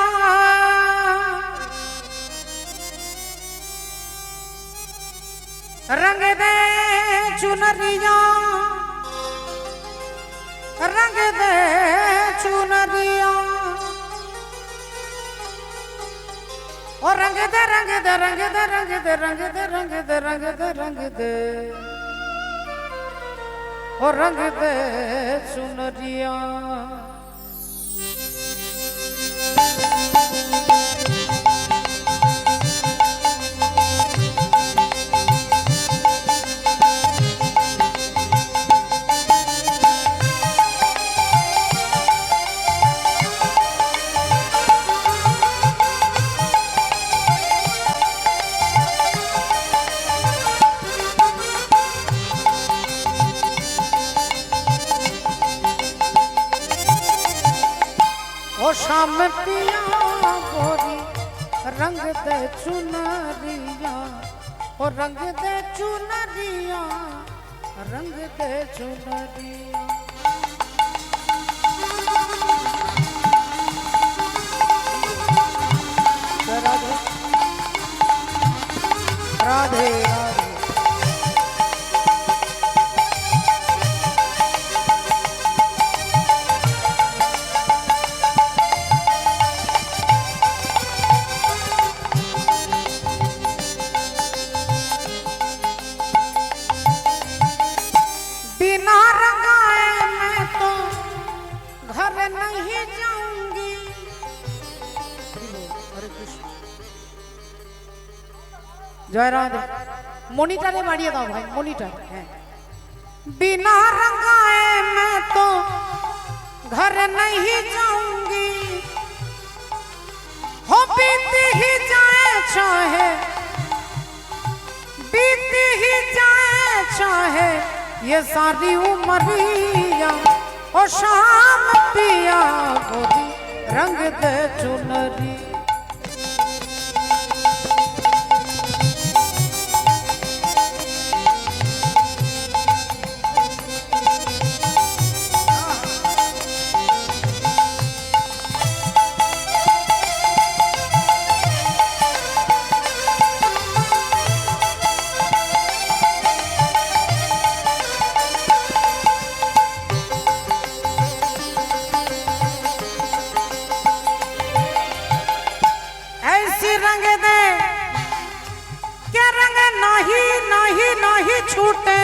A: रंग दे चुनरिया रंग दे चुनरिया ओ रंग दे रंग दे रंग दे रंग दे रंग दे रंग दे रंग दे रंग दे ओ रंग दे चुनरिया ओ शाम पिया गोरी रंग दे चुनरिया ओ रंग दे चुनरिया रंग दे चुनरिया राधे राधे राधे बिना रंगाए मैं तो घर नहीं जाऊंगी। हरे कृष्ण जय राधे मॉनिटरे बाड़िए दाओ भाई मॉनिटर है। बिना रंगाए मैं तो घर नहीं जाऊंगी हो बीती ही जाए चाहे बीती ही जाए चाहे ये सारी उमरिया ओ शाम पिया गोरी रंग दे चुनरी रंग दे क्या रंग नहीं नहीं नहीं छूटे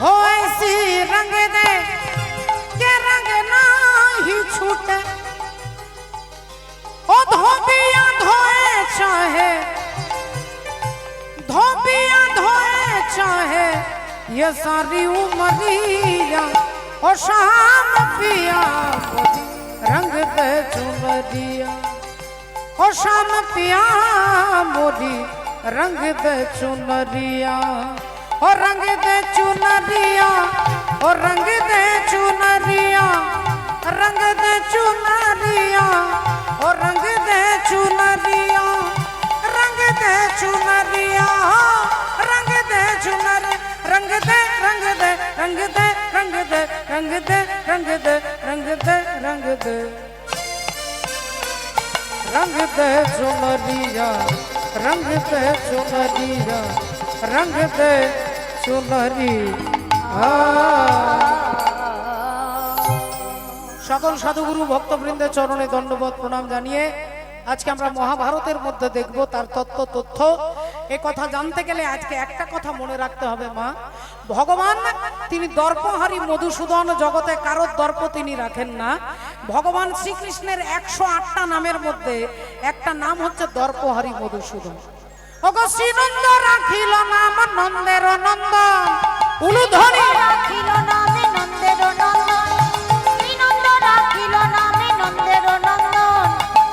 A: हो ऐसी रंग दे क्या रंग नहीं छूटे ओ धोबिया धोए चाहे धोबिया धोए चाहे ये सारी उमरिया ओ शाम पिया रंग दे चुनरिया ओ शाम पिया मोरी रंग दे चुनरिया ओ रंग दे चुनरिया ओ रंग दे चुनरिया रंग दे चुनरिया ओ रंग दे चुनरिया रंग दे चुनरिया रंग दे चुनर रंग दे रंग दे रंग दे रंग दे रंग दे रंग दे रंग दे रंग दे रंग दे चुनरिया रंग दे चुनरिया रंग दे चुनरिया সকল সাধুগুরু ভক্তবৃন্দের চরণে দণ্ডবোধ প্রণাম জানিয়ে আজকে আমরা মহাভারতের মধ্যে দেখব তার তথ্য এই কথা জানতে গেলে আজকে একটা কথা মনে রাখতে হবে মা ভগবান তিনি দর্পহারী মধুসূদন জগতে কারোর দর্প তিনি রাখেন না ভগবান শ্রীকৃষ্ণের 108টা নামের মধ্যে একটা নাম হচ্ছে দর্পহারী মধুসূদন ওগো শ্রীনন্দ রাখিল নাম নন্দের নন্দন উলুধ্বনি
B: রাখিল নামে নন্দের নন্দন শ্রীনন্দ রাখিল নামে নন্দের নন্দন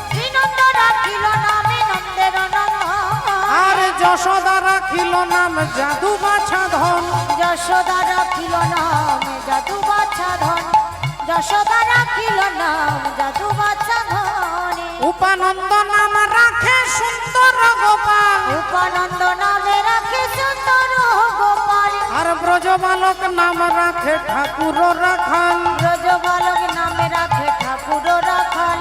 B: শ্রীনন্দ রাখিল নামে নন্দের নন্দন
A: আর যশোদা রাখিল নাম জাদু বাছা ধন
B: যশোদা রাখিল নাম জাদু বাছা ধন যশোদা রাখিল নাম জাদু বাছা ধন
A: উপানন্দ নাম রাখে সুন্দর গোপাল
B: উপানন্দ নামে রাখে সুন্দর গোপাল
A: আর ব্রজবালক নাম রাখে ঠাকুর রাখাল
B: ব্রজ বালক নামে রাখে ঠাকুর রাখাল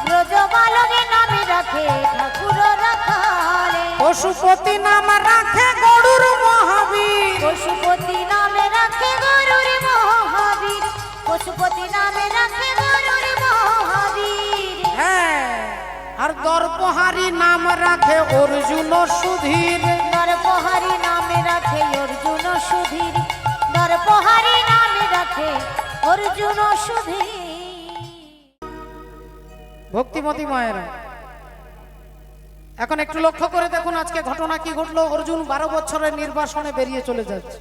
B: ব্রজ বালক নামে রাখে ঠাকুর রাখাল
A: পশুপতি নাম রাখে গরুর মহাবীর
B: পশুপতি নামে রাখে গরুর মহাবীর পশুপতি নামে রাখে গরুর মহাবীর
A: হ্যাঁ আর দর্পহারী নাম রাখে অর্জুন সুধীর
B: নরপহারী নামে রাখে অর্জুন সুধীর নরপহারী নামে রাখে অর্জুন সুধীর
A: ভক্তিমতী মায়েরা এখন একটু লক্ষ্য করে দেখুন আজকে ঘটনা কি ঘটলো অর্জুন 12 বছরের নির্বাসনে বেরিয়ে চলে যাচ্ছে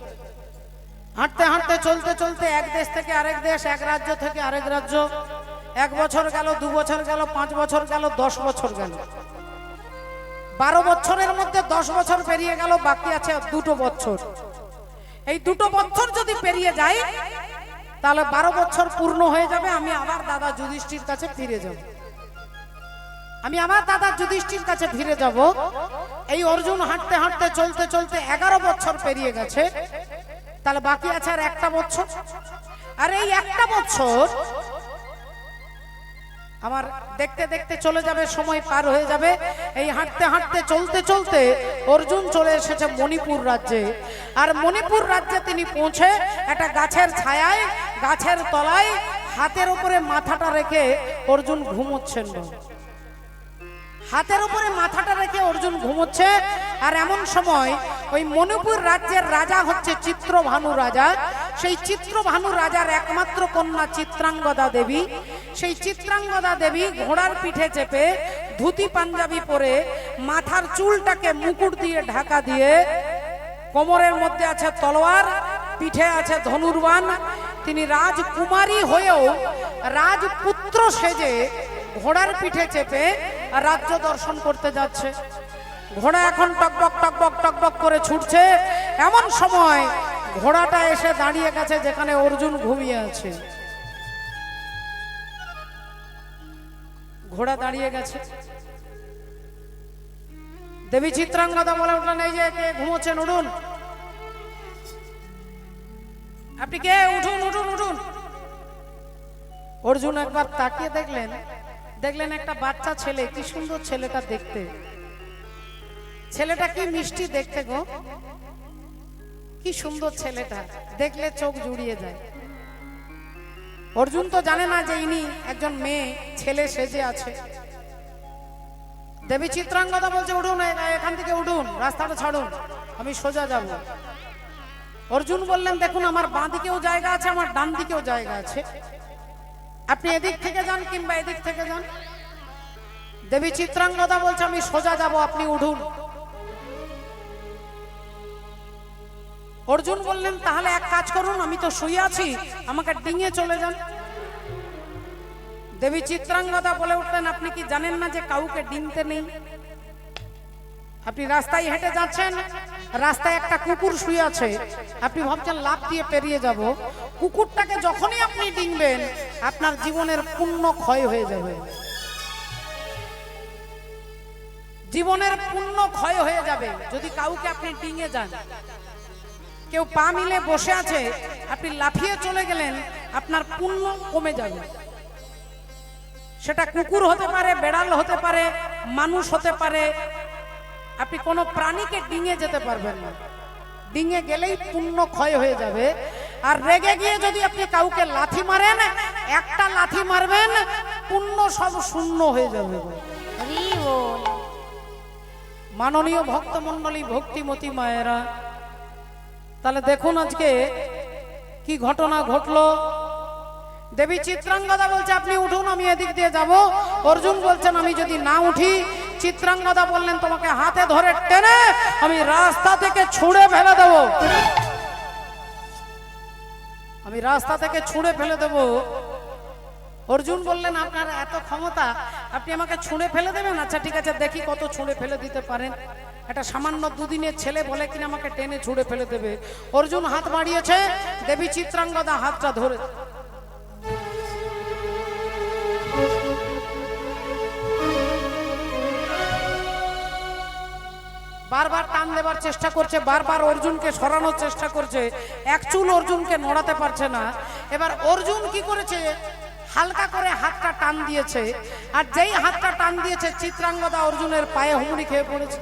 A: হাঁটতে হাঁটতে চলতে চলতে এক দেশ থেকে আরেক দেশ এক রাজ্য থেকে আরেক রাজ্য 1 বছর গেল 2 বছর গেল 5 বছর গেল 10 বছর গেল 12 বছরের মধ্যে 10 বছর পেরিয়ে গেল বাকি আছে 2 বছর এই 2 বছর যদি পেরিয়ে যায় তাহলে 12 বছর পূর্ণ হয়ে যাবে, আমি আবার দাদা যুধিষ্ঠির কাছে ফিরে যাব। আমি আমার দাদা যুধিষ্ঠির কাছে ফিরে যাব। এই অর্জুন হাঁটতে হাঁটতে চলতে চলতে 11 বছর পেরিয়ে গেছে, তাহলে বাকি আছে আর 1টা বছর। আর এই 1টা বছর আমার দেখতে দেখতে চলে যাবে, সময় পার হয়ে যাবে। এই হাঁটতে হাঁটতে চলতে চলতে অর্জুন চলে এসেছে মণিপুর রাজ্যে। আর মণিপুর রাজ্যে তিনি পৌঁছে একটা গাছের ছায়ায়, গাছের তলায় হাতের উপরে মাথাটা রেখে অর্জুন ঘুমোচ্ছেন। হাতের উপরে মাথাটা রেখে অর্জুন ঘুমোচ্ছে। আর এমন সময় ওই মণিপুর রাজ্যের রাজা হচ্ছে চিত্রভানু রাজা। সেই চিত্রভানু রাজার একমাত্র কন্যা চিত্রাঙ্গদা দেবী। সেই চিত্রাঙ্গদা দেবী ঘোড়ার পিঠে চেপে ধুতি পাঞ্জাবি পরে মাথার চুলটাকে মুকুট দিয়ে ঢাকা দিয়ে, কোমরের মধ্যে আছে তলোয়ার, পিঠে আছে ধনুর্বাণ। তিনি রাজকুমারী হয়েও রাজপুত্র সেজে ঘোড়ার পিঠে চেপে রাজ্য দর্শন করতে যাচ্ছে। ঘোড়া এখন টকবক টকবক টকবক করে ছুটছে। এমন সময় ঘোড়াটা এসে দাঁড়িয়ে গেছে যেখানে অর্জুন ঘুমিয়ে আছে। ঘোড়া দাঁড়িয়ে গেছে। দেবী চিত্রাঙ্গদা বলে উঠলেন, এই যে কে ঘুমোচ্ছেন, উঠুন। আপনি কে? উঠুন উঠুন উঠুন। অর্জুন একবার তাকিয়ে দেখলেন একটা বাচ্চা ছেলে। কি সুন্দর ছেলেটা দেখতে, ছেলেটা কি মিষ্টি দেখতে গো, কি সুন্দর ছেলেটা, দেখলে চোখ জুড়িয়ে যায়। অর্জুন তো জানে না যে ইনি একজন মেয়ে ছেলে সেজে আছে। দেবী চিত্রাঙ্গদা বলছে, উঠুন, এখান থেকে উঠুন, রাস্তাটা ছাড়ুন, আমি সোজা যাব। অর্জুন বললেন, দেখুন আমার বাঁ দিকেও জায়গা আছে, আমার ডান দিকেও জায়গা আছে, আপনি এদিক থেকে যান কিংবা এদিক থেকে যান। দেবী চিত্রাঙ্গদা বলছে, আমি সোজা যাব, আপনি উঠুন। অর্জুন বললেন, তাহলে এক কাজ করুন, আমি তো শুয়ে আছি, আমাকে ডিঙে চলে যান। দেবী চিত্রাঙ্গদা বলে উঠলেন, আপনি কি জানেন না যে কাউকে ডিঙতে নেই? আপনি রাস্তায় হেঁটে যাচ্ছেন, রাস্তায় একটা কুকুর শুয়ে আছে, আপনি ভাবছেন লাফ দিয়ে পেরিয়ে যাব। কুকুরটাকে যখনই আপনি ডিঙবেন আপনার জীবনের পুণ্য ক্ষয় হয়ে যাবে, জীবনের পুণ্য ক্ষয় হয়ে যাবে যদি কাউকে আপনি ডিঙে যান। কেউ পা মিলে বসে আছে, আপনি লাফিয়ে চলে গেলেন, আপনার পুণ্য কমে যাবে। সেটা কুকুর হতে পারে, বেড়াল হতে পারে, মানুষ হতে পারে, আপনি কোনো প্রাণীকে ডিঙে যেতে পারবেন না। ডিঙে গেলেই পুণ্য ক্ষয় হয়ে যাবে। আর রেগে গিয়ে যদি আপনি কাউকে লাথি মারেন, একটা লাথি মারবেন, পুণ্য সব শূন্য হয়ে যাবে। মাননীয় ভক্তমণ্ডলী, ভক্তিমতী মায়েরা, তাহলে দেখুন আজকে কি ঘটনা ঘটলো। দেবী চিত্রাঙ্গদা বলছে, আপনি উঠুন, আমি এদিক দিয়ে যাব। অর্জুন বলছেন, আমি যদি না উঠি, চিত্রাঙ্গদা বললেন, তোমাকে হাতে ধরে টেনে আমি রাস্তা থেকে ছুঁড়ে ফেলে দেব, আমি রাস্তা থেকে ছুঁড়ে ফেলে দেব। অর্জুন বললেন, আপনার এত ক্ষমতা, আপনি আমাকে ছুঁড়ে ফেলে দেবেন? আচ্ছা ঠিক আছে, দেখি কত ছুঁড়ে ফেলে দিতে পারেন। একটা সামান্য দুদিনের ছেলে বলে কিনা আমাকে টেনে ছুঁড়ে ফেলে দেবে। অর্জুন হাত বাড়িয়েছে, দেবী চিত্রাঙ্গদা হাতটা ধরে বারবার টান দেবার চেষ্টা করছে, বারবার অর্জুনকে সরানোর চেষ্টা করছে, এক চুল অর্জুনকে নড়াতে পারছে না। এবার অর্জুন কি করেছে, হালকা করে হাতটা টান দিয়েছে, আর যেই হাতটা টান দিয়েছে চিত্রাঙ্গদা অর্জুনের পায়ে হুমড়ি খেয়ে পড়েছে।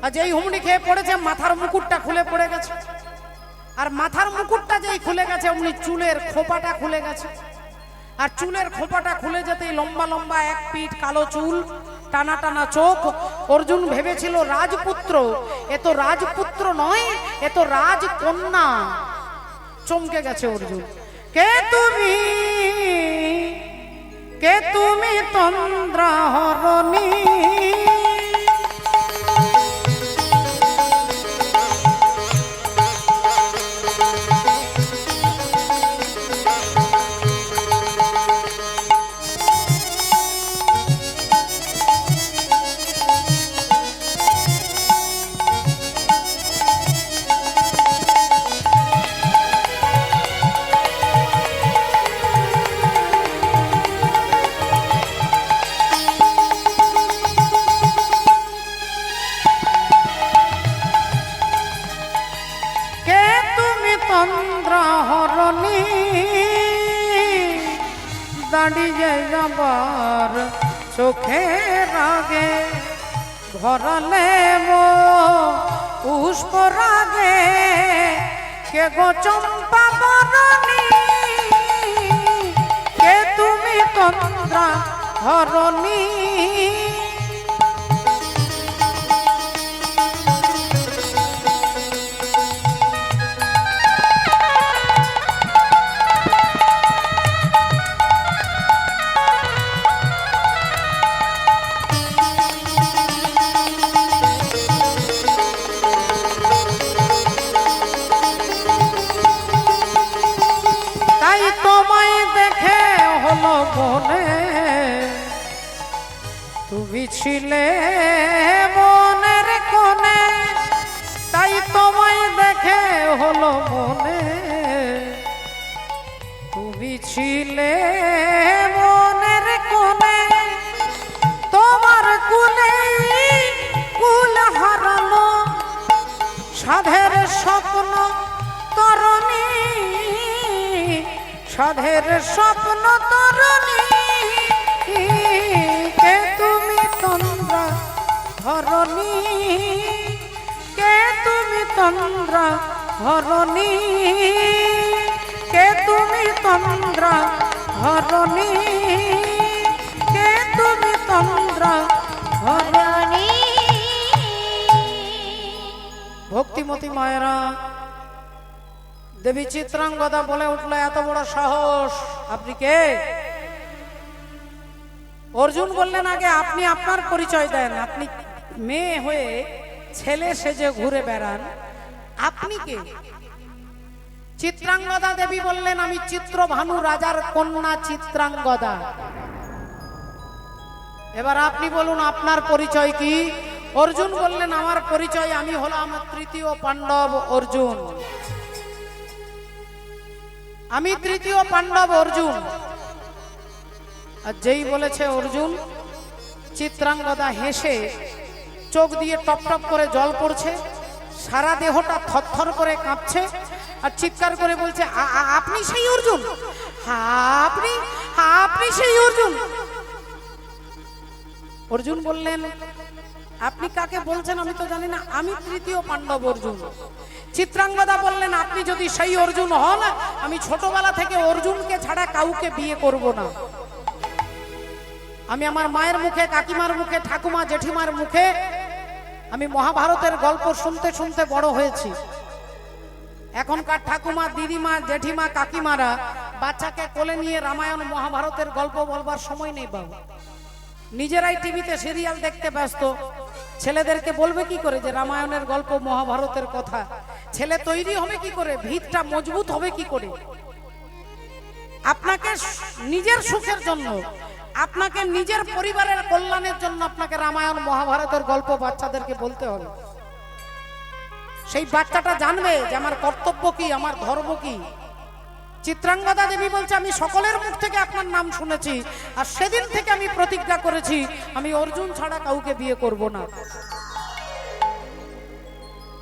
A: আর যেই হুমড়ি খেয়ে পড়েছে, মাথার মুকুটটা খুলে পড়ে গেছে। আর মাথার মুকুটটা যেই খুলে গেছে, অমনি চুলের খোপাটা খুলে গেছে। আর চুলের খোপাটা খুলে যেতেই লম্বা লম্বা এক পিঠ কালো চুল, টানা টানা চোখ। অর্জুন ভেবেছিল রাজপুত্র, এ তো রাজপুত্র নয়, এ তো রাজকন্যা। চমকে গেছে অর্জুন। কে তুমি, কে তুমি তন্দ্রাহরণী, চন্দ্রহরণী দাঁড়িয়ে যাবার চোখের আগে ঘরালে পুষ্প রাগে কে গো চম্পা বরণী কে তুমি চন্দ্রা হরণী তুমি ছিলে মনের কোণে তাই তোমায় দেখে হলো মনে তুমি ছিলে মনের কোণে তোমার কুলে কুল হারানো সাধের স্বপ্ন তরণী সাধের স্বপ্ন তরণী কে তুমি চন্দ্রা হরণী কে তুমি চন্দ্রা হরণী কে তুমি চন্দ্রা হরণী কে তুমি চন্দ্রা হরণী ভক্তিমতী মায়েরা দেবী চিত্রাঙ্গদা বলে উঠলো এত বড় সাহস আপনি কে অর্জুন বললেন আগে আপনি আপনার পরিচয় দেন আপনি মেয়ে হয়ে ছেলে সেজে ঘুরে বেড়ান আপনি কে চিত্রাঙ্গদা দেবী বললেন আমি চিত্রভানু রাজার কন্যা চিত্রাঙ্গদা এবার আপনি বলুন আপনার পরিচয় কি অর্জুন বললেন আমার পরিচয় আমি হলাম তৃতীয় পাণ্ডব অর্জুন আমি তৃতীয় পাণ্ডব অর্জুন আর যেই বলেছে অর্জুন চিত্রাঙ্গদা হেসে চোখ দিয়ে টপ টপ করে জল পড়ছে সারা দেহটা থরথর করে কাঁপছে আর চিৎকার করে বলছে আপনি সেই অর্জুন আপনি আপনি সেই অর্জুন অর্জুন বললেন আপনি কাকে বলছেন আমি তো জানি না আমি তৃতীয় পাণ্ডব অর্জুন চিত্রাঙ্গদা বললেন আপনি যদি সেই অর্জুন হন আমি ছোটবেলা থেকে অর্জুনকে ছাড়া কাউকে বিয়ে করব না আমি আমার মায়ের মুখে কাকিমার মুখে ঠাকুমা জেঠিমার মুখে আমি মহাভারতের গল্প শুনতে শুনতে বড় হয়েছি এখনকার ঠাকুমা দিদিমা জেঠিমা কাকিমারা বাচ্চাকে কোলে নিয়ে রামায়ণ মহাভারতের গল্প বলবার সময় নেই বাবু নিজেরাই টিভিতে সিরিয়াল দেখতে ব্যস্ত ছেলেদেরকে বলবে কি করে যে রামায়ণের গল্প মহাভারতের কথা ছেলে তৈরি হবে কি করে ভিতটা মজবুত হবে কি করে আপনাকে নিজের সুখের জন্য আপনাকে নিজের পরিবারের কল্যাণের জন্য আপনাকে রামায়ণ মহাভারতের গল্প বাচ্চাদেরকে বলতে হবে সেই বাচ্চাটা জানবে যে আমার কর্তব্য কি আমার ধর্ম কি চিত্রাঙ্গদা দেবী বলছে আমি সকলের মুখ থেকে আপনার নাম শুনেছি আর সেদিন থেকে আমি প্রতিজ্ঞা করেছি আমি অর্জুন ছাড়া কাউকে বিয়ে করব না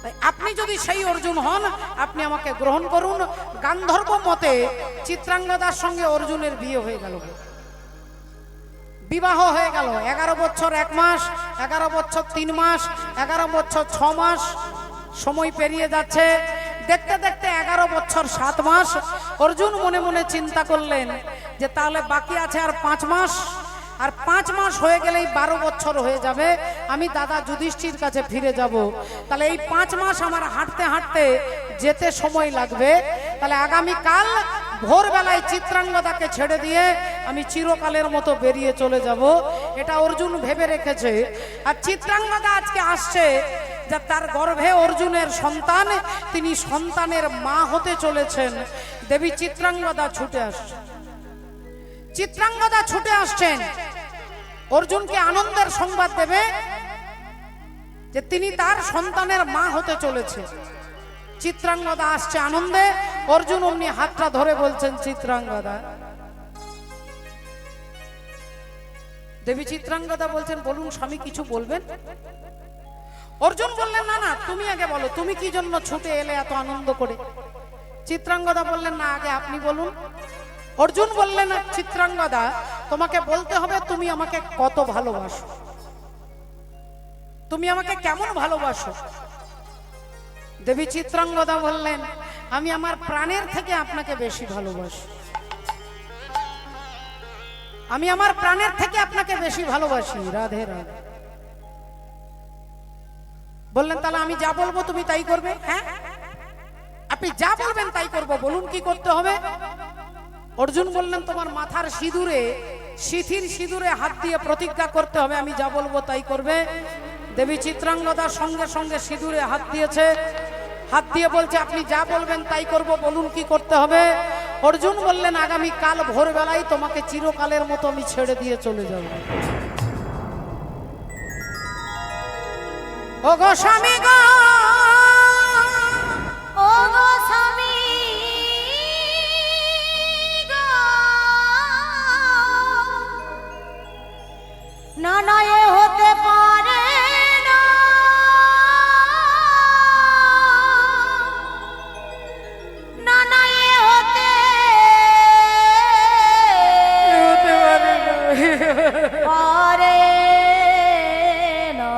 A: তাই আপনি যদি সেই অর্জুন হন আপনি আমাকে গ্রহণ করুন গান্ধর্ব মতে চিত্রাঙ্গদার সঙ্গে অর্জুনের বিয়ে হয়ে গেল বিবাহ হয়ে গেল 11 বছর 1 মাস 11 বছর 3 মাস 11 বছর 6 মাস সময় পেরিয়ে যাচ্ছে দেখতে দেখতে 11 বছর 7 মাস অর্জুন মনে মনে চিন্তা করলেন যে তাহলে বাকি আছে আর 5 মাস আর 5 মাস হয়ে গেলেই 12 বছর হয়ে যাবে আমি দাদা যুধিষ্ঠির কাছে ফিরে যাব তাহলে এই 5 মাস আমার হাঁটতে হাঁটতে যেতে সময় লাগবে তাহলে আগামী কাল ভোরবেলায় চিত্রাঙ্গদাকে ছেড়ে দিয়ে আমি চিরকালের মতো বেরিয়ে চলে যাব এটা অর্জুন ভেবে রেখেছে আর চিত্রাঙ্গদা আজকে আসছে যে তার গর্ভে অর্জুনের সন্তান তিনি সন্তানের মা হতে চলেছেন দেবী চিত্রাঙ্গদা ছুটে আসছে চিত্রাঙ্গদা ছুটে আসছেন অর্জুনকে আনন্দের সংবাদ দেবে যে তিনি তার সন্তানের মা হতে চলেছে চিত্রাঙ্গদা আসছে আনন্দে অর্জুন অমনি হাতটা ধরে বলছেন চিত্রাঙ্গদা দেবী চিত্রাঙ্গদা বলছেন বলুন স্বামী কিছু বলবেন অর্জুন বললেন না না তুমি আগে বলো তুমি কি জন্য ছুটে এলে এত আনন্দ করে চিত্রাঙ্গদা বললেন না, আগে আপনি বলুন। অর্জুন বললেন, চিত্রাঙ্গদা তোমাকে বলতে হবে তুমি আমাকে কত ভালোবাসো, তুমি আমাকে কেমন ভালোবাসো। দেবী চিত্রাঙ্গদা বললেন, আমি আমার প্রাণের থেকে আপনাকে বেশি ভালোবাসি, আমি আমার প্রাণের থেকে আপনাকে বেশি ভালোবাসি। রাধে রাধে। বললেন তাহলে আমি যা বলবো তুমি তাই করবে? হ্যাঁ, আপনি যা বলবেন তাই করব, বলুন কি করতে হবে। অর্জুন বললেন, তোমার মাথার সিঁদুরে, সিথির সিঁদুরে হাত দিয়ে প্রতিজ্ঞা করতে হবে আমি যা বলবো তাই করবে। দেবী চিত্রাঙ্গদা সঙ্গে সঙ্গে সিঁদুরে হাত দিয়েছে, হাত দিয়ে বলছে আপনি যা বলবেন তাই করব, বলুন কি করতে হবে। অর্জুন বললেন, আগামী কাল ভোরবেলায় তোমাকে চিরকালের মতো আমি ছেড়ে দিয়ে চলে যাব। ও গো স্বামী গো,
B: ও গো স্বামী গো, না না এ হতে পারে না, না না এ হতে পারে না, এ হতে পারে না।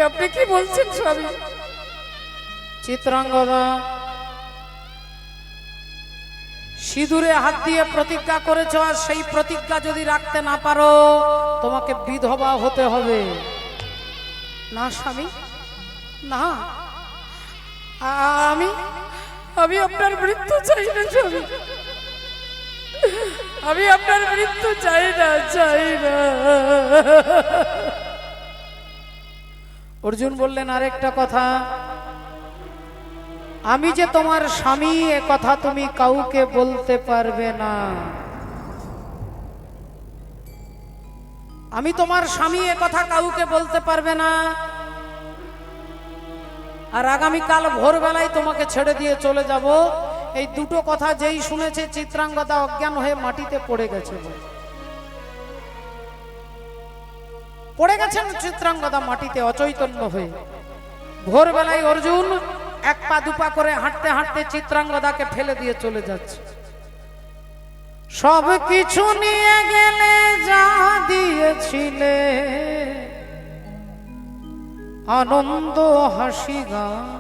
A: আপনি কি বলছেন স্বামী? চিত্রাঙ্গদা সিঁদুরে হাত দিয়ে প্রতিজ্ঞা করেছ, আর সেই প্রতিজ্ঞা যদি রাখতে না পারো তোমাকে বিধবা হতে হবে। না স্বামী না, আমি আমি আপনার মৃত্যু চাই না স্বামী, আমি আপনার মৃত্যু চাই না, চাই না। অর্জুন বললেন, আরেকটা কথা, আমি যে তোমার স্বামী এ কথা তুমি কাউকে বলতে পারবে না। আমি তোমার স্বামী এ কথা কাউকে বলতে পারবে না, আর আগামীকাল ভোরবেলায় তোমাকে ছেড়ে দিয়ে চলে যাব। এই দুটো কথা যেই শুনেছে চিত্রাঙ্গদা অজ্ঞান হয়ে মাটিতে পড়ে গেছে, পড়ে গেছেন চিত্রাঙ্গদা মাটিতে অচৈতন্য হয়ে। ভোরবেলায় অর্জুন এক পা দুপা করে হাঁটতে হাঁটতে চিত্রাঙ্গদাকে ফেলে দিয়ে চলে যাচ্ছে। সব কিছু নিয়ে গেলে যা দিয়েছিলে, আনন্দ হাসি গান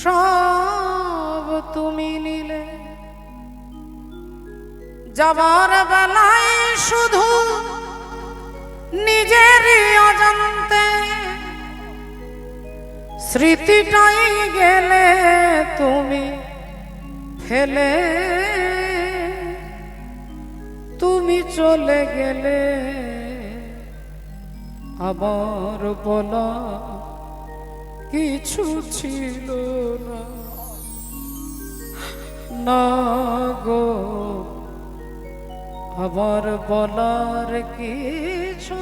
A: সব তুমি নিলে। যাবার বেলায় শুধু নিজেরই অজান্তে স্মৃতিটাই গেলে তুমি ফেলে, তুমি চলে গেলে আবার বলা কিছু ছিল না, না গো আবার বলার কিছু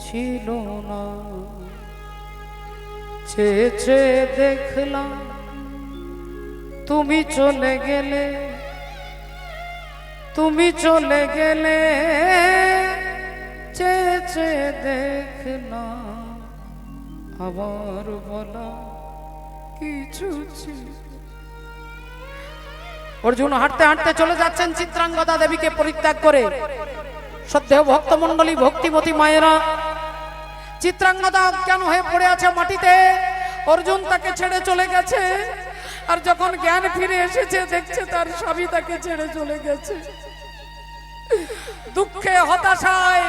A: ছিল না। চেয়ে চেয়ে দেখলাম তুমি চলে গেলে, তুমি চলে গেলে, চেয়ে চেয়ে দেখলাম আবার বলা কিছু ছিল। অর্জুন হাঁটতে হাঁটতে চলে যাচ্ছেন চিত্রাঙ্গদা দেবীকে পরিত্যাগ করে। শ্রদ্ধেয় ভক্তমণ্ডলী, ভক্তিমতী মায়েরা, চিত্রাঙ্গদা অজ্ঞান হয়ে পড়ে আছে মাটিতে। অর্জুন তাকে ছেড়ে চলে গেছে, আর যখন জ্ঞান ফিরে এসেছে দেখছে তার স্বামী তাকে ছেড়ে চলে গেছে। দুঃখে, হতাশায়,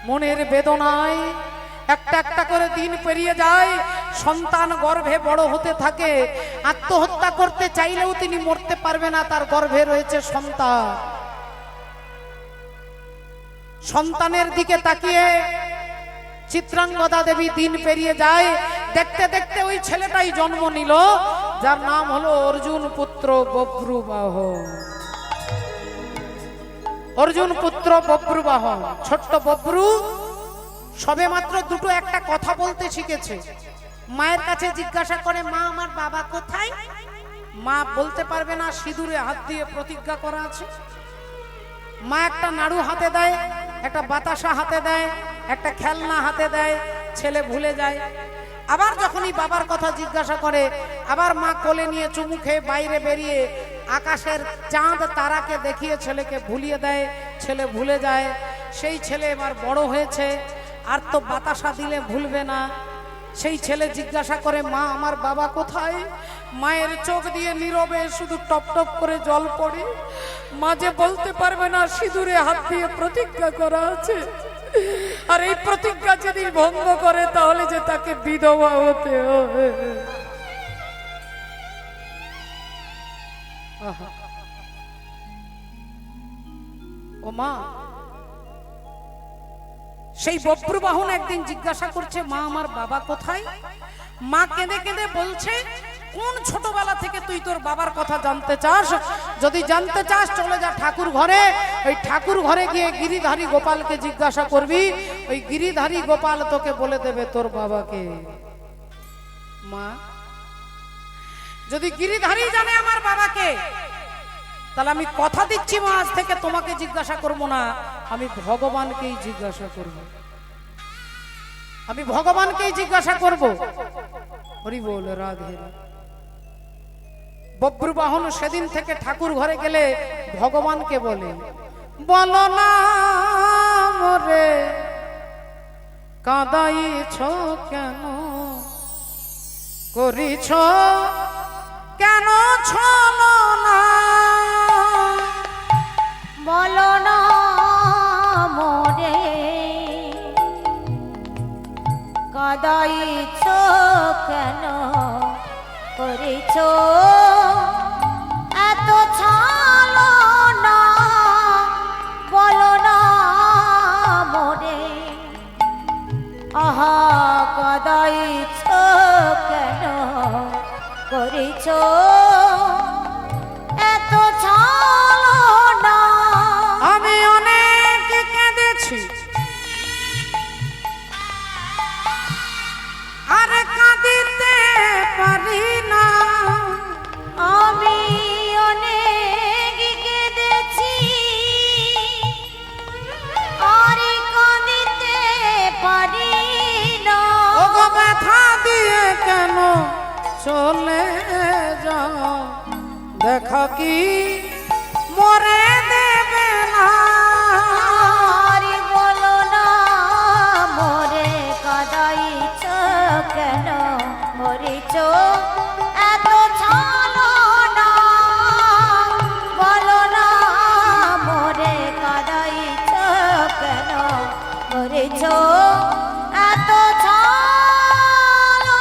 A: মনের বেদনায় একটা একটা করে দিন পেরিয়ে যায়। সন্তান গর্ভে বড় হতে থাকে। আত্মহত্যা করতে চাইলেও তিনি মরতে পারবে না, তার গর্ভে রয়েছে সন্তান। সন্তানের দিকে তাকিয়ে চিত্রাঙ্গদা দেবী দিন পেরিয়ে যায়। দেখতে দেখতে ওই ছেলেটাই জন্ম নিল, যার নাম হলো অর্জুন পুত্র বভ্রুবাহ। অর্জুন পুত্র বভ্রুবাহ। ছোট্ট বভ্রু সবে মাত্র দুটো একটা কথা বলতে শিখেছে। মায়ের কাছে জিজ্ঞাসা করে, মা আমার বাবা কোথায়? মা বলতে পারবে না সিঁদুরে হাত দিয়ে প্রতিজ্ঞা করা আছে। মা একটা নাড়ু হাতে দেয়, একটা বাতাসা হাতে দেয়, একটা খেলনা হাতে দেয়, ছেলে ভুলে যায়। আবার যখনই বাবার কথা জিজ্ঞাসা করে, আবার মা কোলে নিয়ে চুমু খেয়ে বাইরে বেরিয়ে আকাশের চাঁদ তারাকে দেখিয়ে ছেলেকে ভুলিয়ে দেয়, ছেলে ভুলে যায়। সেই ছেলে এবার বড় হয়েছে, আর তো বাতাসা দিলে ভুলবে না। সেই ছেলে জিজ্ঞাসা করে, মা আমার বাবা কোথায়? মায়ের চোখ দিয়ে নীরবে শুধু টপ টপ করে জল পড়ে। মা যে বলতে পারবে না সিঁদুরে হাত দিয়ে প্রতিজ্ঞা করা আছে, আর এই প্রতিজ্ঞা যদি ভঙ্গ করে তাহলে যে তাকে বিধবা হতে হবে। আহা। ও মা, সেই বব্রবাহন একদিন জিজ্ঞাসা করছে, মা আমার বাবা কোথায়? মা কেঁদে কেঁদে বলছে, কোন ছোটবেলা থেকে তুই তোর বাবার কথা জানতে চাস? যদি জানতে চাস চলে যা ঠাকুর ঘরে। ওই ঠাকুর ঘরে গিয়ে গিরিধারী গোপালকে জিজ্ঞাসা করবি, ওই গিরিধারী গোপাল তোকে বলে দেবে তোর বাবাকে। মা, যদি গিরিধারী জানে আমার বাবাকে, তাহলে আমি কথা দিচ্ছি মা, আজ থেকে তোমাকে জিজ্ঞাসা করব না, আমি ভগবানকেই জিজ্ঞাসা করব। আমি ভগবানকেই জিজ্ঞাসা করব। হরি বল, রাধে। বব্রবাহন সেদিন থেকে ঠাকুর ঘরে গেলে ভগবানকে বলে, বলো না মোরে কাঁদাইছ কেন, করিছ কেন ছলো না?
B: বলো না মোরে কাঁদাইছ কেন, করিছ এত ছলনা? বলো না মোরে আহা কাঁদাইছ কেন, করিছ এত ছলনা?
A: আমি অনেক কেঁদেছি, আর কাঁদিতে পারি না।
B: আমি অনেক কেঁদেছি, আর কাঁদিতে পারি না।
A: ওগো ব্যথা দিয়ে কেন চলে যাও, দেখা কি মরে দেবে না?
B: আর বলো না মোরে কাঁদাইছ কেন, মরিছ এত ছলনা? বলো না মোরে কাঁদাইছ কেন, মরিছ এত ছলনা?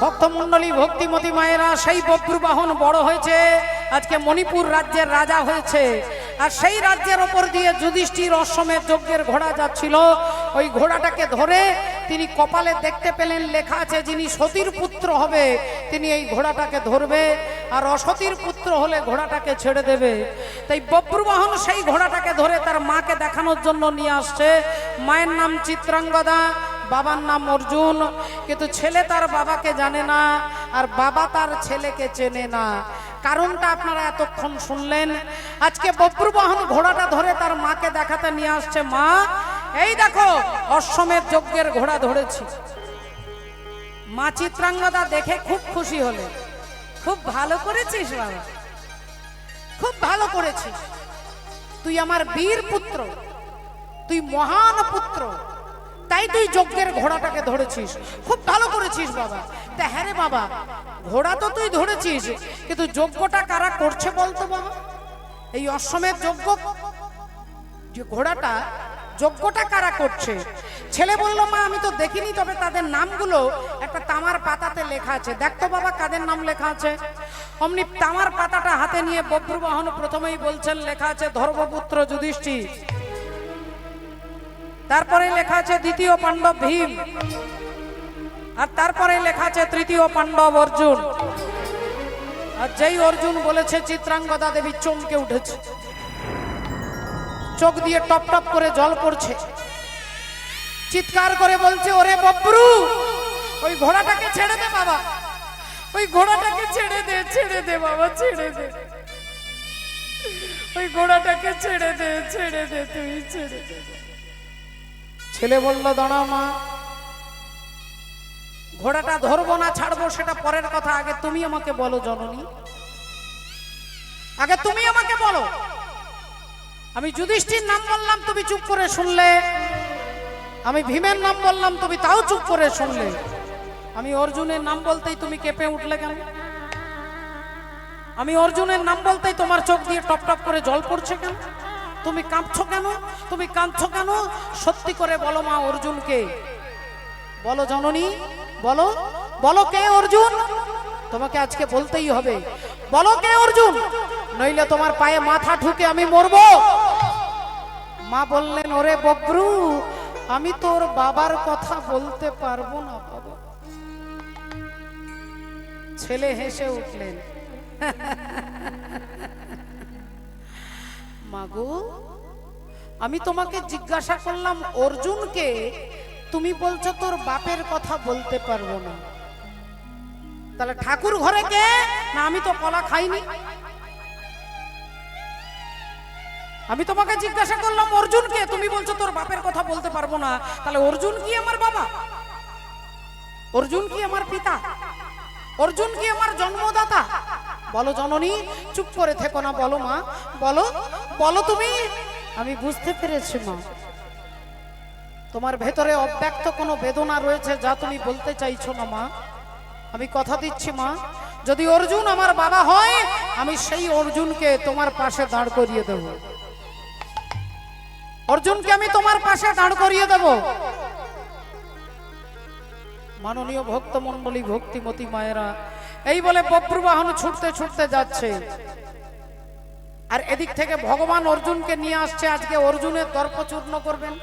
A: ভক্তমণ্ডলী, ভক্তিমতী মায়েরা, সেই বব্রবাহন বড় হয়েছে, আজকে মণিপুর রাজ্যের রাজা হয়েছে। আর সেই রাজ্যের ওপর দিয়ে যুধিষ্ঠির অশ্বমেধ যজ্ঞের ঘোড়া যাচ্ছিল। ওই ঘোড়াটাকে ধরে তিনি কপালে দেখতে পেলেন লেখা আছে, যিনি সতীর পুত্র হবে তিনি এই ঘোড়াটাকে ধরবে, আর অসতীর পুত্র হলে ঘোড়াটাকে ছেড়ে দেবে। তাই বব্রবাহন সেই ঘোড়াটাকে ধরে তার মাকে দেখানোর জন্য নিয়ে আসছে। মায়ের নাম চিত্রাঙ্গদা, বাবার নাম অর্জুন। কিন্তু ছেলে তার বাবাকে জানে না, আর বাবা তার ছেলেকে চেনে না। কারণটা আপনারা এতক্ষণ শুনলেন। আজকে বব্রবাহন ঘোড়াটা ধরে তার মাকে দেখাতে নিয়ে আসছে, মা এই দেখো অশ্বমেধ যজ্ঞের ঘোড়া ধরেছি। মা চিত্রাঙ্গদা দেখে খুব খুশি হলে, খুব ভালো করেছিস বাবা, খুব ভালো করেছিস, তুই আমার বীর পুত্র, তুই মহান পুত্র, তাই তুই যজ্ঞের ঘোড়াটাকে ধরেছিস, খুব ভালো করেছিস বাবা। তা হ্যাঁ রে বাবা, ঘোড়া তো তুই ধরেছিস, কিন্তু যজ্ঞটা কারা করছে বলতো বাবা? এই অশ্বমেধ যজ্ঞ যে ঘোড়াটা, যজ্ঞটা কারা করছে? ছেলে বলল, মা আমি তো দেখিনি, তবে তাদের নামগুলো একটা তামার পাতাতে লেখা আছে, দেখতো বাবা কাদের নাম লেখা আছে। অমনি তামার পাতাটা হাতে নিয়ে বব্রবাহন প্রথমেই বলছেন, লেখা আছে ধর্মপুত্র যুধিষ্ঠির, তারপরে লেখা আছে দ্বিতীয় পাণ্ডব ভীম, আর তারপরে লেখা আছে তৃতীয় পাণ্ডব অর্জুন। আর যেই অর্জুন বলেছে, চিত্রাঙ্গদা দেবী চমকে উঠেছে, চোখ দিয়ে টপ টপ করে জল পড়ছে, চিৎকার করে বলছে, ওরে বব্রু, ওই ঘোড়াটাকে ছেড়ে দে বাবা, ওই ঘোড়াটাকে ছেড়ে দে বাবা, ছেড়ে দে। ওই ঘোড়াটাকে ছেড়ে দে তুই, ছেড়ে দে। ছেলে বলল, দাঁড়াও মা, ঘোড়াটা ধরবো না ছাড়বো সেটা পরের কথা, আগে তুমি আমাকে বলো জননী, আগে তুমি আমাকে বলো। আমি যুধিষ্ঠির নাম বললাম তুমি চুপ করে শুনলে, আমি ভীমের নাম বললাম তুমি তাও চুপ করে শুনলে, আমি অর্জুনের নাম বলতেই তুমি কেঁপে উঠলে কেন? আমি অর্জুনের নাম বলতেই তোমার চোখ দিয়ে টপ টপ করে জল পড়ছে কেন? তুমি কাঁদছো কেন? তুমি কাঁদছো কেন? সত্যি করে বলো মা, অর্জুনকে বলো জননী, বলো, বলো কে অর্জুন? তোমাকে আজকে বলতেই হবে, বলো কে অর্জুন, নইলে তোমার পায়ে মাথা ঠুকে আমি মরবো। মা বললেন, ওরে বব্রু, আমি তোর বাবার কথা বলতে পারবো না বাবা। ছেলে হেসে উঠলেন, মাগো, আমি তোমাকে জিজ্ঞাসা করলাম অর্জুনকে, তুমি বলছো তোর বাপের কথা বলতে পারবো না, তাহলে ঠাকুর ঘরে কে? না আমি তো কলা খাইনি। আমি তোমাকে জিজ্ঞাসা করলাম অর্জুনকে, তুমি বলছো তোর বাপের কথা বলতে পারবো না, তাহলে অর্জুন কি আমার বাবা? অর্জুন কি আমার পিতা? অর্জুন কি আমার জন্মদাতা? বলো জননী, চুপ করে থেকো না, বলো মা, বলো, বলো তুমি। আমি বুঝতে পেরেছি মা, তোমার ভেতরে অব্যক্ত কোনো বেদনা রয়েছে যা তুমি বলতে চাইছো না মা। আমি কথা দিচ্ছি মা, যদি অর্জুন আমার বাবা হয়, আমি সেই অর্জুনকে তোমার পাশে দাঁড় করিয়ে দেব, অর্জুনকে আমি তোমার পাশে দাঁড় করিয়ে দেব। মাননীয় ভক্ত মন্ডলী, ভক্তিমতী মায়েরা, এই বলে বব্রু বাহন ছুটতে ছুটতে যাচ্ছে, আর এদিক থেকে ভগবান অর্জুনকে নিয়ে আসছে। আজকে অর্জুনের দর্প চূর্ণ করবেন,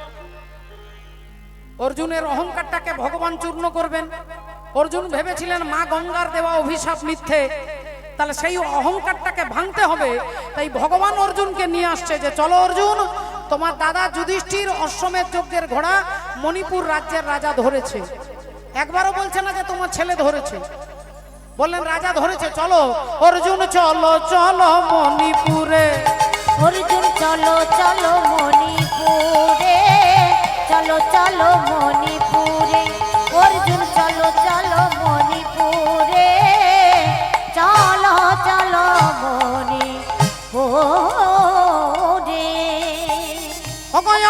A: অর্জুনের অহংকারটাকে ভগবান চূর্ণ করবেন। অর্জুন ভেবেছিলেন মা গঙ্গার দেওয়া অভিশাপ মিথ্যে, তাহলে সেই অহংকারটাকে ভাঙতে হবে, তাই ভগবান অর্জুনকে নিয়ে আসছে যে চলো অর্জুন, তোমার দাদা যুধিষ্ঠির অশ্বমেধ যজ্ঞের ঘোড়া মণিপুর রাজ্যের রাজা ধরেছে। একবারও বলছে না যে তোমার ছেলে ধরেছে, বললেন রাজা ধরেছে, চলো অর্জুন, চলো চলো মণিপুরে,
B: অর্জুন চলো চলো মণিপুরে, চলো চলো মণিপুরে, অর্জুন চলো চলো মণিপুরে, চলো চলো মণিপুরে।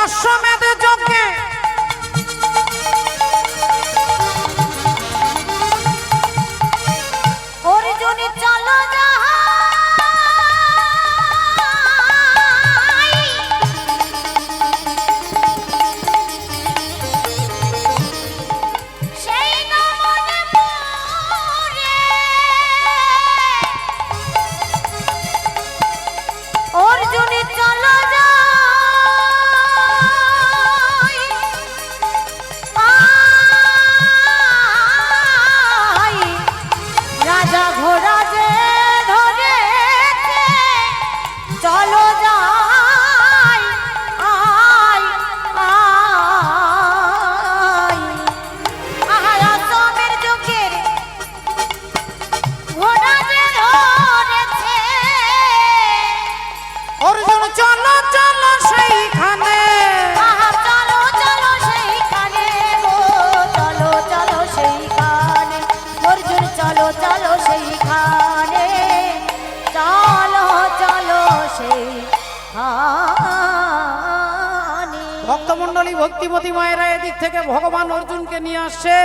A: অশ্বমেধ যজ্ঞে
B: অর্জুন চলো যাই, সেই মণিপুরে, অর্জুন চলো যাই, রাজা ঘোড়া যে ধরেছে, চলো যাই, আয় আয়, আহারা সমের যুগের ঘোড়া যে ধরেছে,
A: অর্জুন চলো চলো সেইখানে,
B: আহা চলো চলো সেইখানে গো, চলো চলো সেইখানে, অর্জুন চলো চলো সেইখানে, চলো চলো সেইখানে।
A: ভক্তমন্ডলী, ভক্তিমতী মায়েরা, এদিক থেকে ভগবান অর্জুনকে নিয়ে আসছে,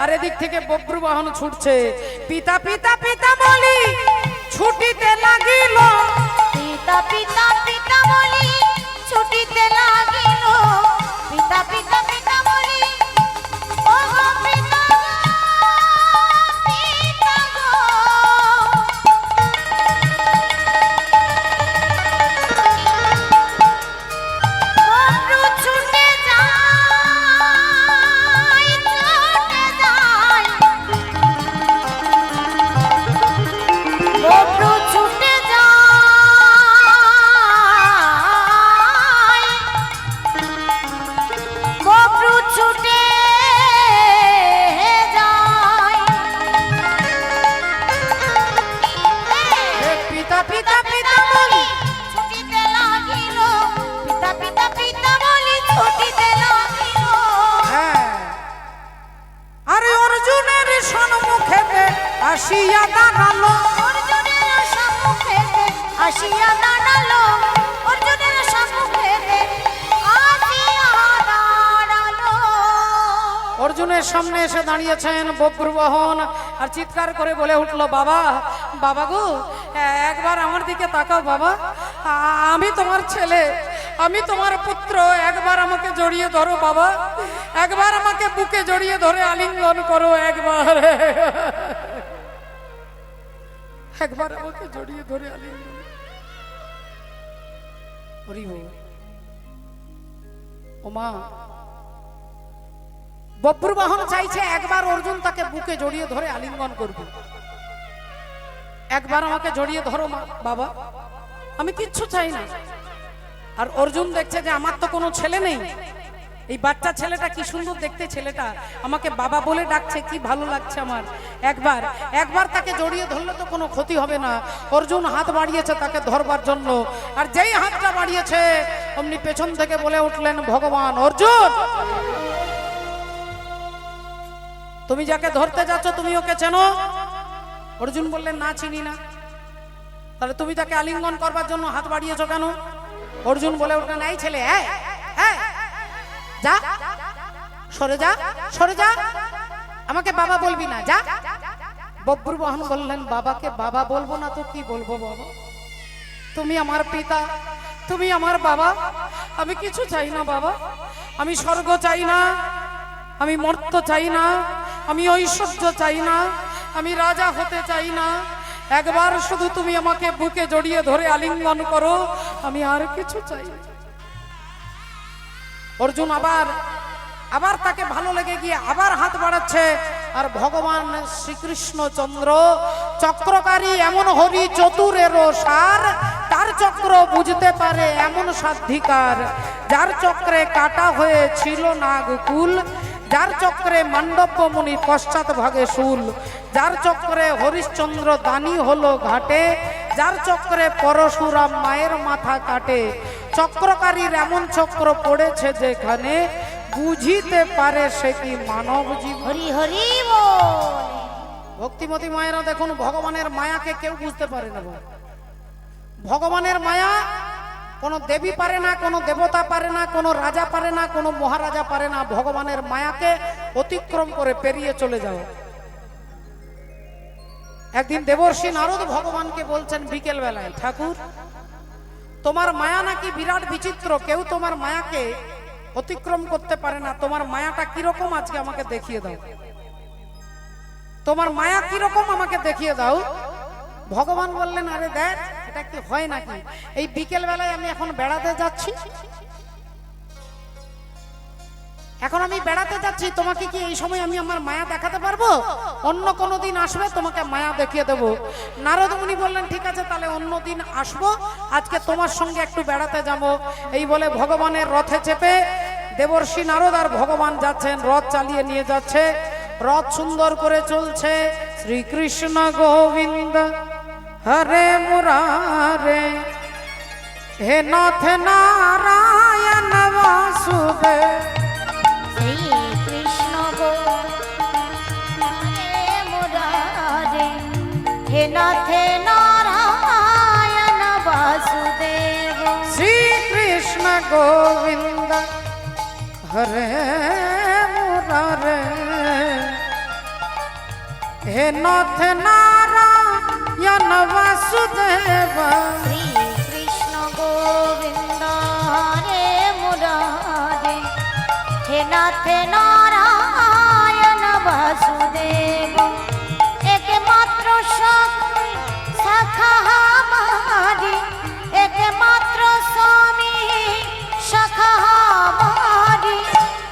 A: আর এদিক থেকে বব্রু বাহন ছুটছে। পিতা পিতা পিতা বলি ছুটিতে লাগিল,
B: পিতা পিতা পিতা বলি ছুটিতে লাগিল, পিতা পিতা পিতা বলি, ও গো পিতা গো, পিতা গো। বব্রু ছুটে যায়, ছুটে যায়,
A: আসিয়া দাঁড়ালো
B: অর্জুনের সম্মুখেতে আসিয়া দাঁড়ালো অর্জুনের সম্মুখেতে আসিয়া দাঁড়ালো
A: অর্জুনের সামনে এসে দাঁড়িয়েছেন বব্রুবাহন আর চিৎকার করে বলে উঠলো, বাবা বাবা গো, একবার আমার দিকে তাকাও বাবা, আমি তোমার ছেলে, আমি তোমার পুত্র, একবার আমাকে জড়িয়ে ধরো বাবা, একবার আমাকে বুকে জড়িয়ে ধরে আলিঙ্গন করো, একবার একবার আমাকে জড়িয়ে ধরে আলিঙ্গন। হরি বল। ও মা, বব্রুবাহন চাইছে একবার অর্জুন তাকে বুকে জড়িয়ে ধরে আলিঙ্গন করবে, একবার আমাকে জড়িয়ে ধরো মা বাবা, আমি কিচ্ছু চাই না। আর অর্জুন দেখছে যে আমার তো কোনো ছেলে নেই, এই বাচ্চা ছেলেটা কি সুন্দর দেখতে, ছেলেটা আমাকে বাবা বলে ডাকছে, কি ভালো লাগছে আমার, একবার একবার তাকে জড়িয়ে ধরলে তো কোনো ক্ষতি হবে না। অর্জুন হাত বাড়িয়েছে তাকে ধরবার জন্য, আর যেই হাতটা বাড়িয়েছে অমনি পেছন থেকে বলে উঠলেন ভগবান, অর্জুন তুমি যাকে ধরতে যাচ্ছ তুমি ওকে চেনো? অর্জুন বললেন, না চিনি না। তাহলে তুমি তাকে আলিঙ্গন করবার জন্য হাত বাড়িয়েছো কেন? অর্জুন বলে উঠলেন, এই ছেলে, যা সরে যা, সরে যা, আমাকে বাবা বলবি না, যা। বব্রুবাহন বললেন, বাবাকে বাবা বলবো না তো কি বলবো বাবা, তুমি আমার পিতা, তুমি আমার বাবা, আমি কিছু চাই না বাবা, আমি স্বর্গ চাই না, আমি মর্ত চাই না, আমি ঐশ্বর্য চাই না, আমি রাজা হতে চাই না, একবার শুধু তুমি আমাকে বুকে জড়িয়ে ধরে আলিঙ্গন করো, আমি আর কিছু চাই না। অর্জুন আবার আবার তাকে ভালো লেগে গিয়ে আবার হাত বাড়াচ্ছে, আর ভগবান শ্রীকৃষ্ণচন্দ্র চক্রকারী এমন হরি চতুরেরও সার, তার চক্র বুঝতে পারে এমন সাধিকার, যার চক্রে কাটা হয়েছিল নাগকুল, যার চক্রে মান্ডব্য মুনি পশ্চাৎ ভাগে শুল, যার চক্রে হরিশ্চন্দ্র দানি হলো ঘাটে, যার চক্রে পরশুরাম মায়ের মাথা কাটে, চক্রকারীর এমন চক্র পড়েছে যেখানে, বুঝিতে পারে সে কি মানব জীব।
B: হরি হরি বল।
A: ভক্তিমতী মায়েরা দেখুন, ভগবানের মায়াকে কেউ বুঝতে পারে না। ভগবানের মায়া কোনো দেবী পারে না, কোনো দেবতা পারে না, কোনো রাজা পারে না, কোনো মহারাজা পারে না ভগবানের মায়াকে অতিক্রম করে পেরিয়ে চলে যাও। একদিন দেবর্ষি নারদ ভগবানকে বলছেন বিকেল বেলায়, ঠাকুর তোমার মায়া নাকি বিরাট বিচিত্র, কেউ তোমার মায়াকে অতিক্রম করতে পারে না, তোমার মায়াটা কিরকম আজকে আমাকে দেখিয়ে দাও, তোমার মায়া কিরকম আমাকে দেখিয়ে দাও। ভগবান বললেন, আরে দেখ এটা কি হয় নাকি, এই বিকেল বেলায় আমি এখন বেড়াতে যাচ্ছি, এখন আমি বেড়াতে যাচ্ছি, তোমাকে কি এই সময় আমি আমার মায়া দেখাতে পারবো? অন্য কোনো দিন আসবে তোমাকে মায়া দেখিয়ে দেবো। নারদ মুনি বললেন, ঠিক আছে তাহলে অন্য দিন আসবো, আজকে তোমার সঙ্গে একটু বেড়াতে যাবো। এই বলে ভগবানের রথে চেপে দেবর্ষি নারদ আর ভগবান যাচ্ছেন, রথ চালিয়ে নিয়ে যাচ্ছে, রথ সুন্দর করে চলছে। শ্রীকৃষ্ণ গোবিন্দ হরে মুরারে, হে নাথ নারায়ণ বাসুদেব,
B: শ্রী কৃষ্ণ গোবিন্দে মুরারে, হে নাথ নারায়ণ বাসুদেব,
A: শ্রীকৃষ্ণ গোবিন্দ হরে মুরারে, হে নাথ নারায়ণ বাসুদেব,
B: শ্রী কৃষ্ণ গোবিন্দ হরে মুরারে, হে নাথ নারায়ণ বাসুদেব, একমাত্র শক্তি শাখা আমারি, একমাত্র স্বামী শাখা আমারি,